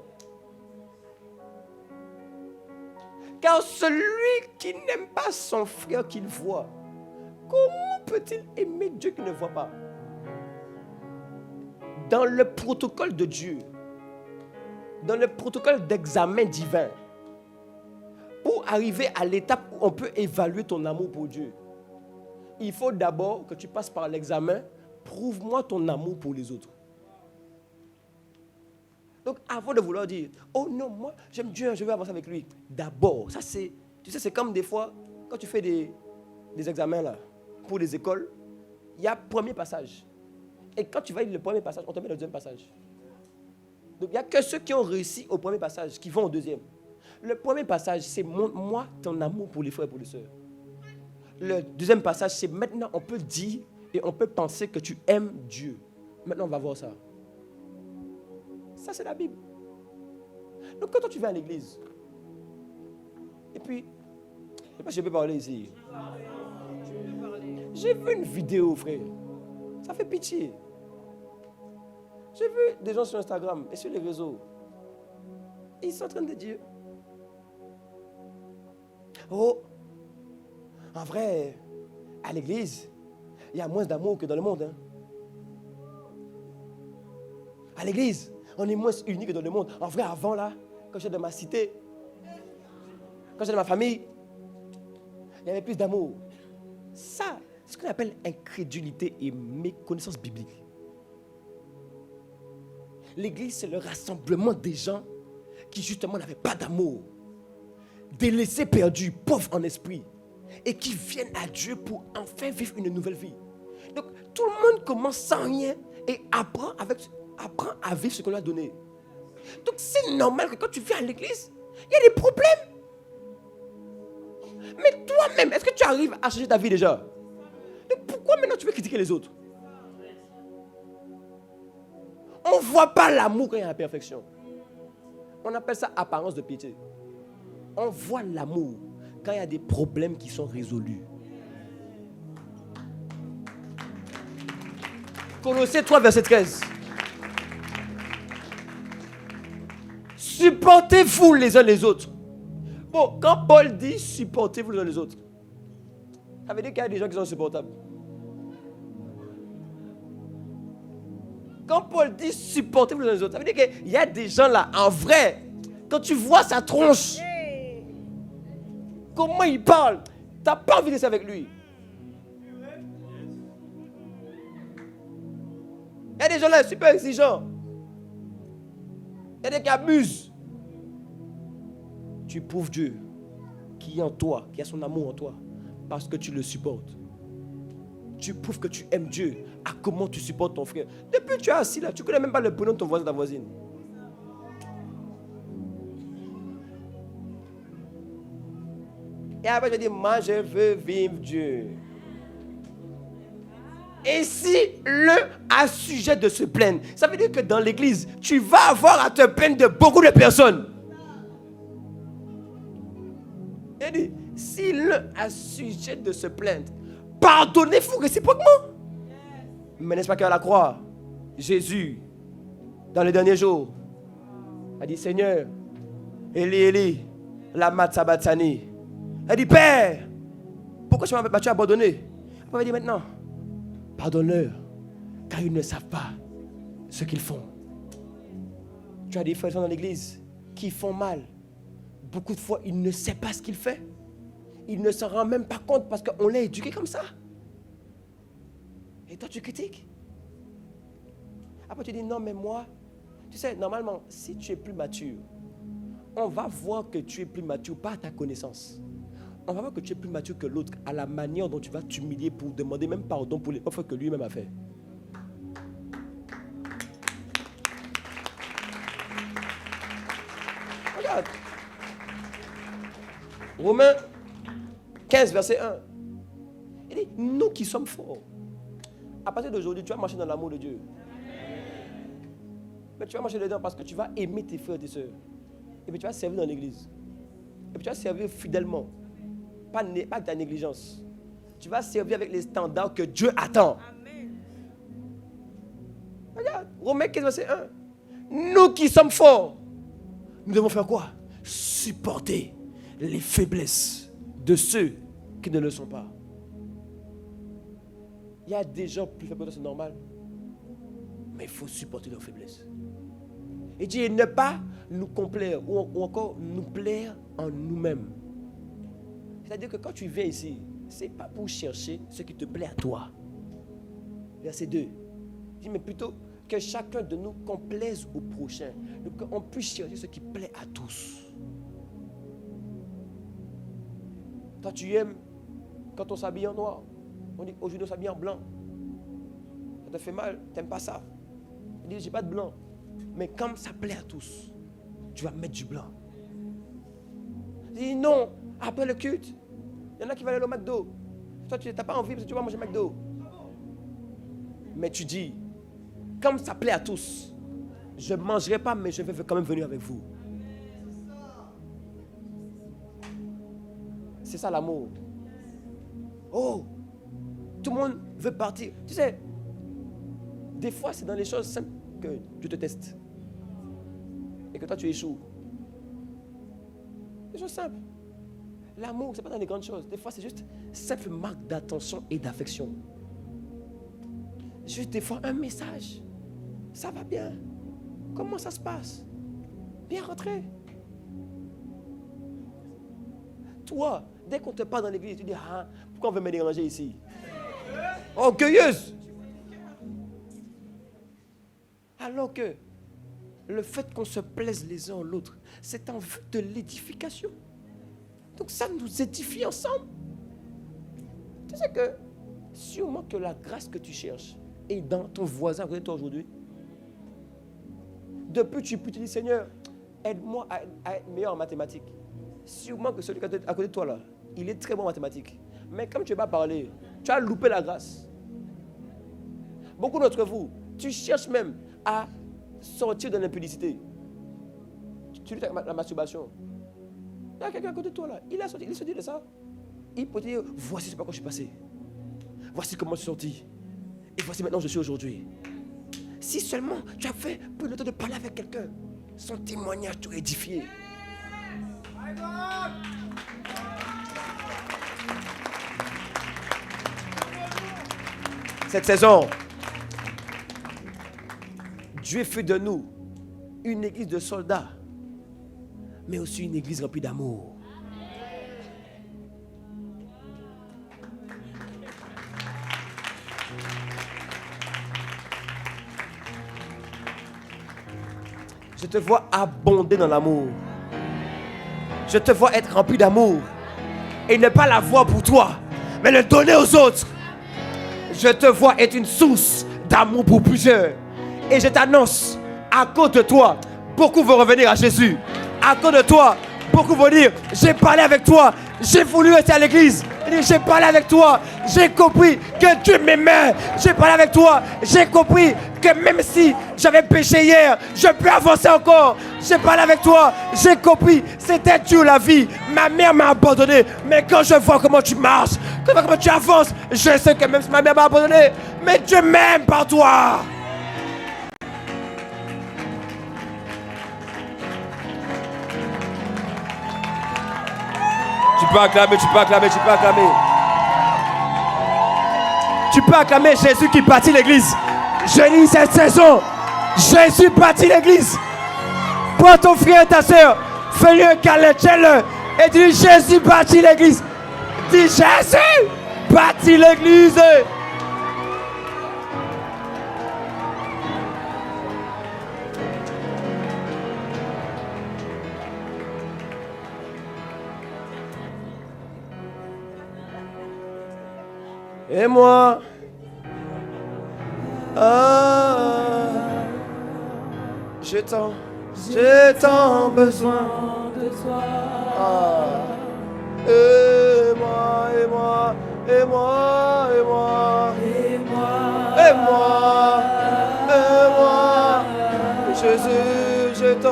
Car celui qui n'aime pas son frère qu'il voit, comment peut-il aimer Dieu qu'il ne voit pas? Dans le protocole de Dieu, dans le protocole d'examen divin, pour arriver à l'étape où on peut évaluer ton amour pour Dieu, il faut d'abord que tu passes par l'examen. Prouve-moi ton amour pour les autres. Donc, avant de vouloir dire, oh non, moi, j'aime Dieu, je vais avancer avec lui. D'abord, ça c'est, tu sais, c'est comme des fois, quand tu fais des examens là, pour les écoles, il y a premier passage. Et quand tu vas lire le premier passage, on te met le deuxième passage. Donc, il n'y a que ceux qui ont réussi au premier passage qui vont au deuxième. Le premier passage, c'est montre-moi ton amour pour les frères et pour les sœurs. Le deuxième passage, c'est maintenant, on peut dire et on peut penser que tu aimes Dieu. Maintenant, on va voir ça. Ça, c'est la Bible. Donc quand toi tu viens à l'église, et puis, je ne sais pas si je peux parler ici. J'ai vu une vidéo, frère. Ça fait pitié. J'ai vu des gens sur Instagram et sur les réseaux. Ils sont en train de dire, oh, en vrai, à l'église, il y a moins d'amour que dans le monde. Hein. À l'église, on est moins unis que dans le monde. En vrai, avant là, quand j'étais dans ma cité, quand j'étais dans ma famille, il y avait plus d'amour. Ça, c'est ce qu'on appelle incrédulité et méconnaissance biblique. L'église, c'est le rassemblement des gens qui justement n'avaient pas d'amour, délaissés, perdus, pauvres en esprit, et qui viennent à Dieu pour enfin vivre une nouvelle vie. Donc, tout le monde commence sans rien et apprend à vivre ce qu'on lui a donné. Donc, c'est normal que quand tu viens à l'église, il y a des problèmes. Mais toi-même, est-ce que tu arrives à changer ta vie déjà? Donc, pourquoi maintenant tu veux critiquer les autres? On ne voit pas l'amour quand il y a la perfection. On appelle ça apparence de piété. On voit l'amour quand il y a des problèmes qui sont résolus. Colossiens 3, verset 13. Supportez-vous les uns les autres. Bon, quand Paul dit supportez-vous les uns les autres, ça veut dire qu'il y a des gens qui sont insupportables. Quand Paul dit supportez-vous les uns les autres, ça veut dire qu'il y a des gens là, en vrai, quand tu vois sa tronche, comment il parle, tu n'as pas envie d'être avec lui. Il y a des gens là super exigeants. Il y a des gens qui abusent. Tu prouves Dieu qui est en toi, qui a son amour en toi, parce que tu le supportes. Tu prouves que tu aimes Dieu à comment tu supportes ton frère. Depuis que tu es assis là, tu ne connais même pas le prénom de ton voisin, de ta voisine. Et après, je dis, moi, je veux vivre Dieu. Et si l'un a sujet de se plaindre, ça veut dire que dans l'église, tu vas avoir à te plaindre de beaucoup de personnes. Il dit, si l'un a sujet de se plaindre, pardonnez-vous réciproquement. Mais n'est-ce pas qu'à la croix, Jésus, dans les derniers jours, a dit, Seigneur, Eli, Eli, lama sabachthani. Elle dit, Père, pourquoi tu m'as abandonné? Elle m'a dit, maintenant, pardonne-leur, car ils ne savent pas ce qu'ils font. Tu as des frères dans l'église qui font mal. Beaucoup de fois, ils ne savent pas ce qu'ils font. Ils ne s'en rendent même pas compte parce qu'on l'a éduqué comme ça. Et toi, tu critiques. Après, tu dis, non, mais moi, tu sais, normalement, si tu es plus mature, on va voir que tu es plus mature, pas à ta connaissance. On va voir que tu es plus mature que l'autre à la manière dont tu vas t'humilier pour demander même pardon pour les offres que lui-même a fait. Regarde. Romains 15, verset 1. Il dit, nous qui sommes forts, à partir d'aujourd'hui, tu vas marcher dans l'amour de Dieu. Mais tu vas marcher dedans parce que tu vas aimer tes frères et tes soeurs. Et puis tu vas servir dans l'église. Et puis tu vas servir fidèlement. Pas avec ta négligence. Tu vas servir avec les standards que Dieu attend. Amen. Regarde, Romains 15, verset 1. Nous qui sommes forts, nous devons faire quoi? Supporter les faiblesses de ceux qui ne le sont pas. Il y a des gens plus faibles que toi, c'est normal. Mais il faut supporter leurs faiblesses. Et Dieu, ne pas nous complaire ou encore nous plaire en nous-mêmes. C'est-à-dire que quand tu viens ici, ce n'est pas pour chercher ce qui te plaît à toi. Verset 2. Il dit, mais plutôt que chacun de nous complaise au prochain. Donc qu'on puisse chercher ce qui plaît à tous. Toi, tu aimes quand on s'habille en noir. On dit, aujourd'hui, on s'habille en blanc. Ça te fait mal, tu n'aimes pas ça. Il dit, j'ai pas de blanc. Mais comme ça plaît à tous, tu vas mettre du blanc. Il dit, non, après le culte, il y en a qui vont aller au McDo. Toi, tu n'as pas envie parce que tu vas manger McDo. Mais tu dis, comme ça plaît à tous, je ne mangerai pas, mais je vais quand même venir avec vous. C'est ça l'amour. Oh, tout le monde veut partir. Tu sais, des fois, c'est dans les choses simples que Dieu te teste. Et que toi, tu échoues. Des choses simples. L'amour, ce n'est pas dans les grandes choses. Des fois, c'est juste simple marque d'attention et d'affection. Juste des fois, un message. Ça va bien. Comment ça se passe? Bien rentré. Toi, dès qu'on te parle dans l'église, tu dis, ah, pourquoi on veut me déranger ici? Orgueilleuse. Alors que le fait qu'on se plaise les uns aux autres, c'est en vue de l'édification. Donc ça nous édifie ensemble. Tu sais que, sûrement que la grâce que tu cherches est dans ton voisin à côté de toi aujourd'hui. Depuis tu peux te dire, Seigneur, aide-moi à être meilleur en mathématiques. Sûrement que celui qui est à côté de toi là, il est très bon en mathématiques. Mais comme tu n'as pas parlé, tu as loupé la grâce. Beaucoup d'entre vous, tu cherches même à sortir de l'impudicité. Tu luttes avec la masturbation. Il y a quelqu'un à côté de toi là, il se dit de ça. Il peut te dire, voici ce par quoi je suis passé. Voici comment je suis sorti. Et voici maintenant où je suis aujourd'hui. Si seulement tu as fait peu de temps de parler avec quelqu'un, son témoignage t'aurait édifié. Cette saison, Dieu fait de nous une église de soldats, mais aussi une église remplie d'amour. Je te vois abonder dans l'amour. Je te vois être rempli d'amour. Et ne pas l'avoir pour toi, mais le donner aux autres. Je te vois être une source d'amour pour plusieurs. Et je t'annonce, à cause de toi, beaucoup vont revenir à Jésus. À cause de toi, beaucoup vont dire, j'ai parlé avec toi, j'ai voulu rester à l'église. J'ai parlé avec toi, j'ai compris que Dieu m'aimait. J'ai parlé avec toi, j'ai compris que même si j'avais péché hier, je peux avancer encore. J'ai parlé avec toi, j'ai compris, c'était Dieu la vie. Ma mère m'a abandonné, mais quand je vois comment tu marches, comment tu avances, je sais que même si ma mère m'a abandonné, mais Dieu m'aime par toi. Tu peux acclamer, tu peux acclamer, tu peux acclamer. Tu peux acclamer Jésus qui bâtit l'église. Je dis cette saison, Jésus bâtit l'église. Prends ton frère et ta soeur, fais-lui un câlin, tiens-le et dis Jésus bâtit l'église. Dis Jésus bâtit l'église. Et moi, j'ai tant besoin de toi. Et moi, et moi, et moi, et moi, et moi, et moi, et moi, Jésus, j'ai tant.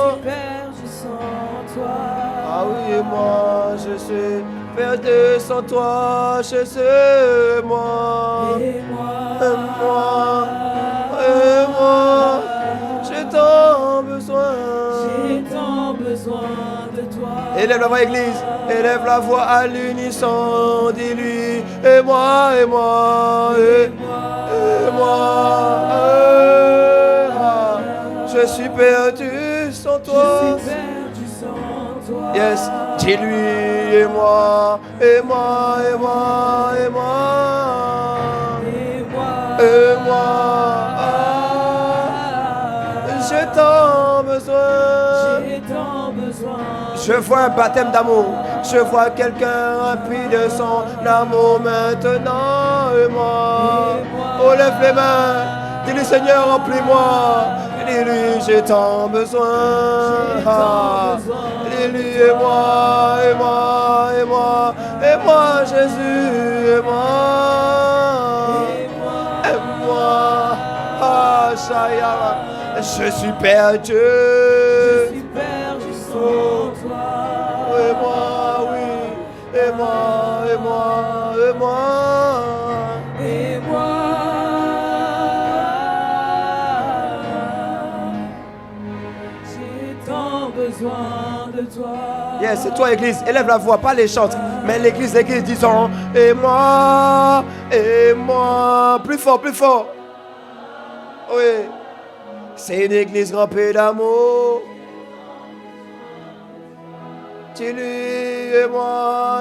Je suis perdu sans toi. Ah oui, et moi, je suis perdu sans toi, Jésus, moi, et moi, et moi, j'ai tant besoin de toi. Élève la voix, Église, élève la voix à l'unisson, dis-lui, et moi, et moi, et moi, je suis perdu sans toi. Yes, dis-lui et moi, et moi, et moi, et moi, et moi, j'ai tant besoin. Je vois un baptême d'amour, je vois quelqu'un rempli de son amour maintenant, et moi, oh lève les mains, dis-lui Seigneur remplis-moi, dis-lui j'ai tant besoin. Dis-lui et moi, et moi, et moi, et moi Jésus, et moi, et moi, ah Shaya, je suis perdu, sans toi, et moi, oui, Yes, c'est toi, Église. Élève la voix, pas les chantres, mais l'Église, disons, et moi. Plus fort, plus fort. Oui. C'est une Église remplie d'amour. Dis-lui, et moi.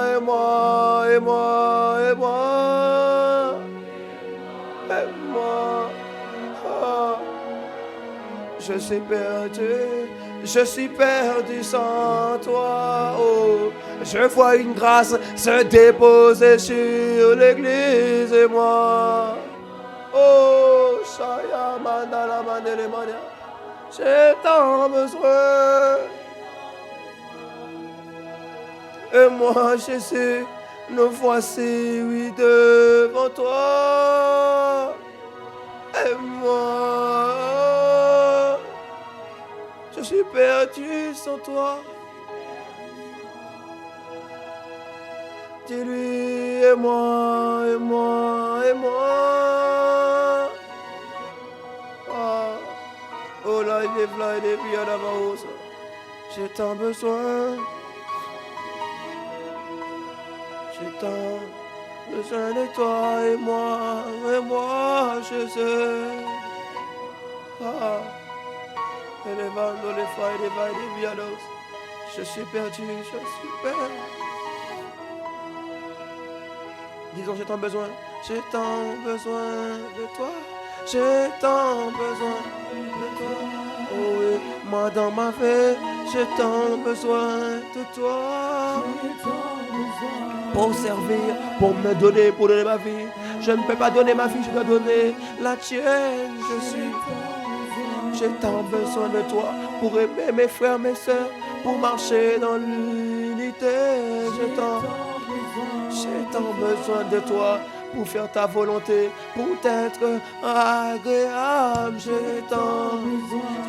Oh. Je suis perdu sans toi. Oh, je vois une grâce se déposer sur l'Église et moi. Oh, Shaya Mandala Mandele Mania, j'ai tant besoin. Et moi, Jésus, nous voici, oui, devant toi. Et moi, je suis perdu sans toi. Dis-lui, et moi. Oh là, il est bien là-bas. J'ai tant besoin. J'ai tant besoin de toi et moi, Jésus. Elevando les failles des vailles des viados. Je suis perdu. Disons, j'ai tant besoin de toi. J'ai tant besoin de toi. Oh oui, moi dans ma vie, j'ai tant besoin de toi. Pour servir, pour me donner, pour donner ma vie. Je ne peux pas donner ma vie, je dois donner la tienne. J'ai tant besoin de toi pour aimer mes frères, mes soeurs, pour marcher dans l'unité. J'ai tant besoin de toi pour faire ta volonté, pour être agréable. Je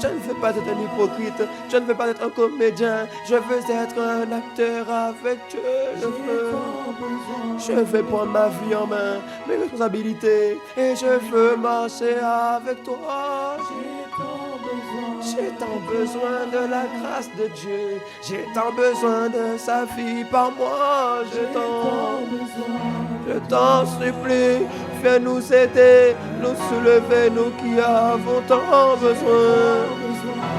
ne veux pas être un hypocrite, je ne veux pas être un comédien, je veux être un acteur avec Dieu. Je veux prendre ma vie en main, mes responsabilités, et je veux marcher avec toi. J'ai tant besoin de la grâce de Dieu. J'ai tant besoin de sa vie par moi. Je t'en supplie, fais nous aider, nous soulever, nous qui avons tant besoin.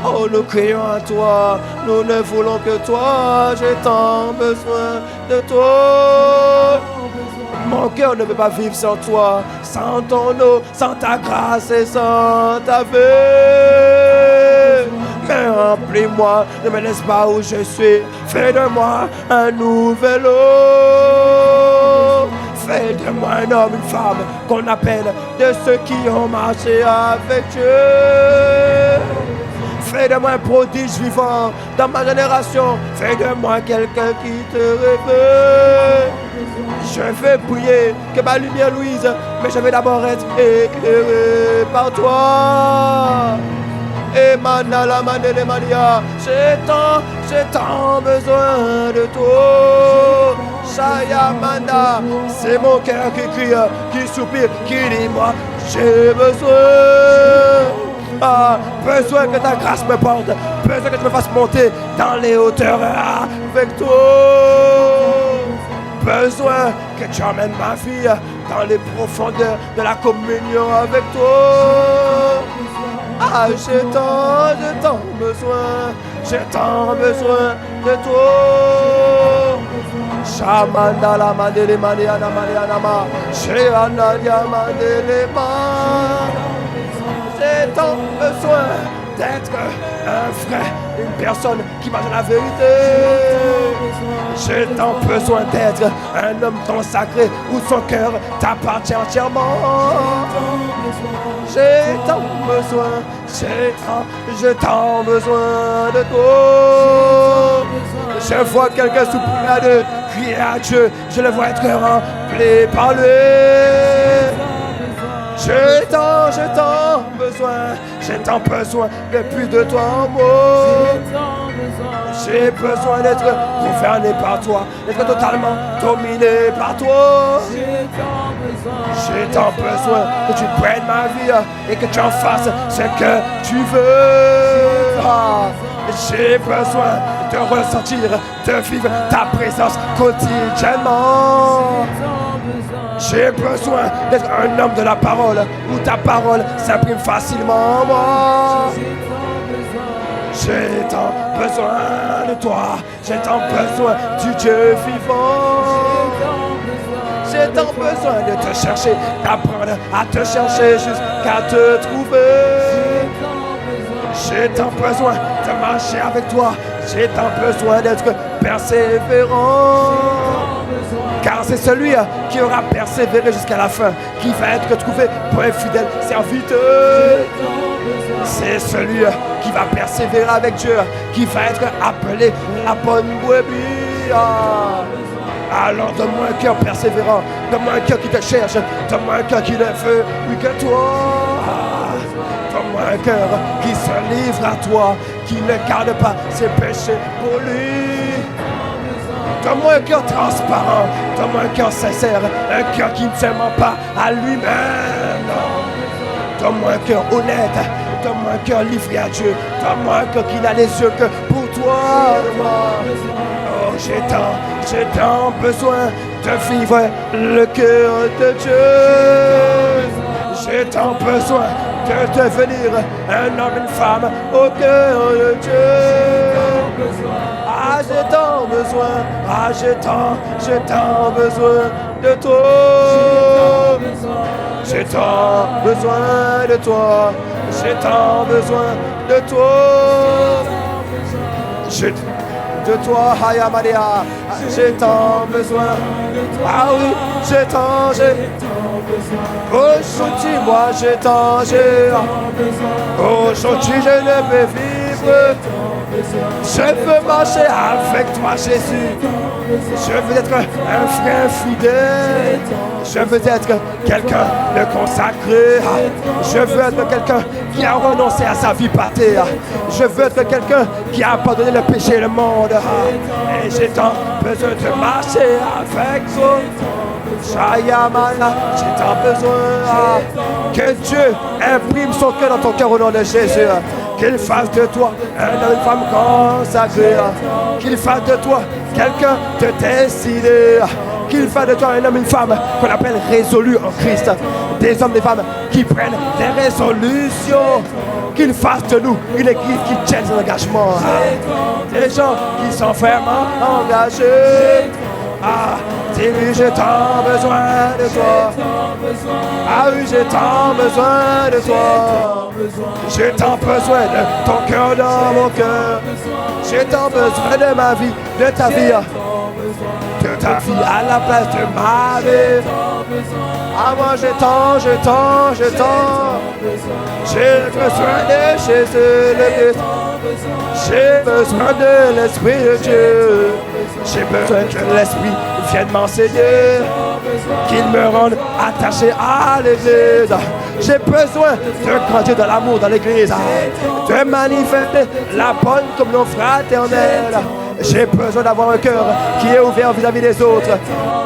Oh, nous crions à toi, nous ne voulons que toi. J'ai tant besoin de toi. Mon cœur ne peut pas vivre sans toi, sans ton eau, sans ta grâce et sans ta vie. Mais remplis-moi, ne me laisse pas où je suis. Fais de moi un nouvel homme. Fais de moi un homme, une femme qu'on appelle de ceux qui ont marché avec Dieu. Fais de moi un prodige vivant dans ma génération. Fais de moi quelqu'un qui te révèle. Je vais prier que ma lumière luise, mais je vais d'abord être éclairé par toi. Et manala manele mania, j'ai tant besoin de toi. Shayamanda, c'est mon cœur qui crie, qui soupire, qui dit moi, j'ai besoin que ta grâce me porte, besoin que tu me fasses monter dans les hauteurs avec toi. Besoin que tu emmènes ma vie dans les profondeurs de la communion avec toi. J'ai tant besoin de toi. Shamandala mandele maniana manianama, Sheanalia mandele ma. J'ai tant besoin d'être un frère, une personne qui marche dans la vérité. J'ai tant besoin d'être un homme consacré où son cœur t'appartient entièrement. J'ai tant besoin de toi. Je vois quelqu'un souffrir à Dieu, crier à Dieu, je le vois être rempli par lui. J'ai tant besoin de plus de toi en moi. J'ai besoin d'être gouverné par toi, d'être totalement dominé par toi. J'ai tant besoin que tu prennes ma vie et que tu en fasses ce que tu veux. J'ai besoin de ressentir, de vivre ta présence quotidiennement. J'ai besoin d'être un homme de la parole, où ta parole s'imprime facilement en moi. J'ai tant besoin de toi, j'ai tant besoin du Dieu vivant. J'ai tant besoin de te chercher, d'apprendre à te chercher jusqu'à te trouver. J'ai tant besoin de marcher avec toi, j'ai tant besoin d'être persévérant. Car c'est celui qui aura persévéré jusqu'à la fin, qui va être trouvé pour un fidèle serviteur. C'est celui qui va persévérer avec Dieu, qui va être appelé la bonne brebis. Alors donne-moi un cœur persévérant, donne-moi un cœur qui te cherche, donne-moi un cœur qui ne veut plus que toi. Donne-moi un cœur qui se livre à toi, qui ne garde pas ses péchés pour lui. Donne-moi un cœur transparent, donne-moi un cœur sincère, un cœur qui ne se ment pas à lui-même. Donne-moi un cœur honnête, donne-moi un cœur livré à Dieu, donne-moi un cœur qui n'a les yeux que pour toi. Oh, j'ai tant besoin de vivre le cœur de Dieu. J'ai tant besoin de devenir un homme, une femme au cœur de Dieu. Ah, j'ai tant besoin, ah, j'ai tant besoin de toi. J'ai tant besoin de toi, j'ai tant besoin de toi. De toi, Haya Maria, j'ai tant besoin. Ah oui, j'ai tant aujourd'hui, moi j'ai tant aujourd'hui, je ne peux vivre. Je veux marcher avec toi, Jésus. Je veux être un frère fidèle. Je veux être quelqu'un de consacré. Je veux être quelqu'un qui a renoncé à sa vie par terre. Je veux être quelqu'un qui a abandonné le péché et le monde. Et j'ai tant besoin de marcher avec toi. Shayamana, j'ai tant besoin que Dieu imprime son cœur dans ton cœur au nom de Jésus. Qu'il fasse de toi un homme, une femme consacrée. Qu'il fasse de toi quelqu'un de décidé. Qu'il fasse de toi un homme, une femme qu'on appelle résolu en Christ. Des hommes, des femmes qui prennent des résolutions. Qu'il fasse de nous une église qui tient ses engagements. Des gens qui sont vraiment engagés. Ah, dis-lui, j'ai tant besoin de toi. Ah oui, j'ai tant besoin de toi. J'ai tant besoin de ton cœur dans mon cœur. J'ai tant besoin de ma vie, de ta vie. De ta vie à la place de ma vie. Ah moi j'ai tant. J'ai besoin de Jésus le Christ. J'ai besoin de l'Esprit de Dieu. J'ai besoin que l'Esprit vienne m'enseigner, qu'il me rende attaché à l'Église. J'ai besoin de grandir dans l'amour dans l'Église, de manifester la bonne communion fraternelle. J'ai besoin d'avoir un cœur qui est ouvert vis-à-vis des autres,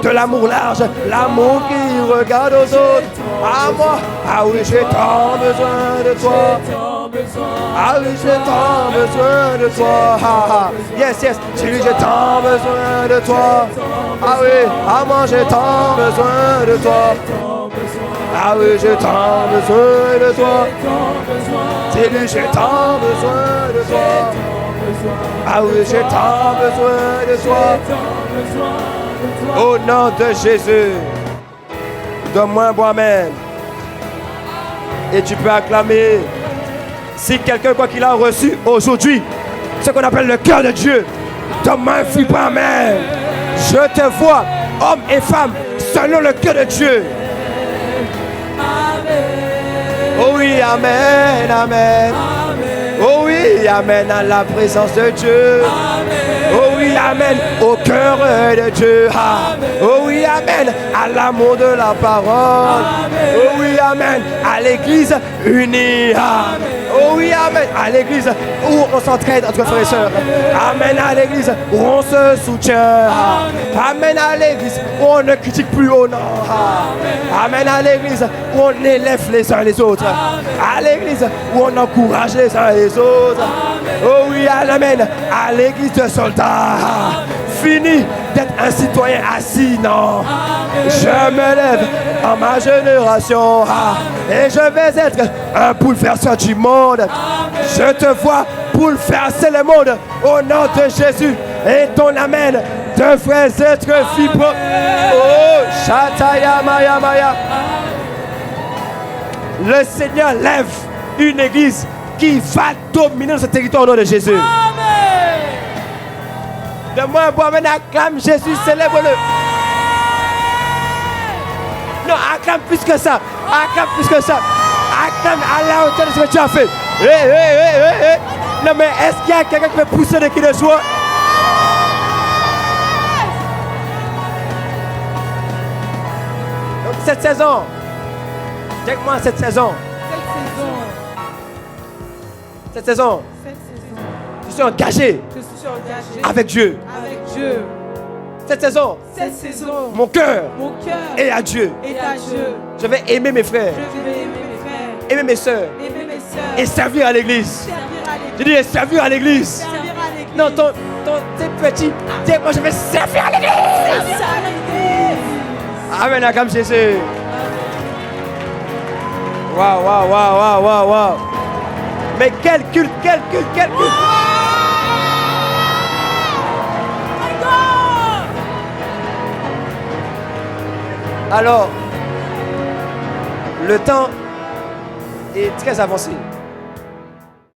de l'amour large, l'amour qui regarde aux autres. À moi, ah oui, j'ai tant besoin de toi. Ah oui, j'ai tant besoin de toi. Ah, ah. Yes, j'ai tant besoin de toi. Ah oui, à moi j'ai tant besoin de toi. Ah oui, j'ai tant besoin de toi. J'ai tant besoin de toi. Ah oui, j'ai tant besoin de toi. Au nom de Jésus, donne-moi un bon amen. Et tu peux acclamer. Si quelqu'un, quoi qu'il a reçu aujourd'hui, ce qu'on appelle le cœur de Dieu, donne-moi un vibrant amen. Je te vois, hommes et femmes, selon le cœur de Dieu. Oh oui, amen, amen. Oh oui, amen à la présence de Dieu. Oh oui, amen au cœur de Dieu. Oh oui, amen à l'amour de la parole. Oh oui, amen à l'église unie. Oh Oh oui, amen. À l'église où on s'entraide entre frères et sœurs. Amen. À l'église où on se soutient. Amen. À l'église où on ne critique plus au nom. Amen. À l'église où on élève les uns les autres. À l'église où on encourage les uns les autres. Oh oui, amen. À l'église de soldats. Fini d'être un citoyen assis, non. Je me lève en ma génération et je vais être un bouleverseur du monde. Je te vois bouleverser le monde au nom de Jésus et ton amen devrait être vibrant. Oh, Shataya Maya Maya. Le Seigneur lève une église qui va dominer ce territoire au nom de Jésus. Donne-moi un bon amen, acclame Jésus, célèbre-le. Non, acclame plus que ça. Acclame plus que ça. Acclame à la hauteur de ce que tu as fait. Non, mais est-ce qu'il y a quelqu'un qui peut pousser de qui de joie? Donc, cette saison, dis-moi cette saison. Cette saison. Je suis engagé. Avec Dieu. Cette saison, mon cœur est à Dieu. Je vais aimer mes frères, aimer mes soeurs et servir à l'église. Je dis servir à l'église. Non, t'es petit. Dis-moi, je vais servir à l'église. Amen, comme Jésus. Waouh. Mais quel culte. Alors, le temps est très avancé.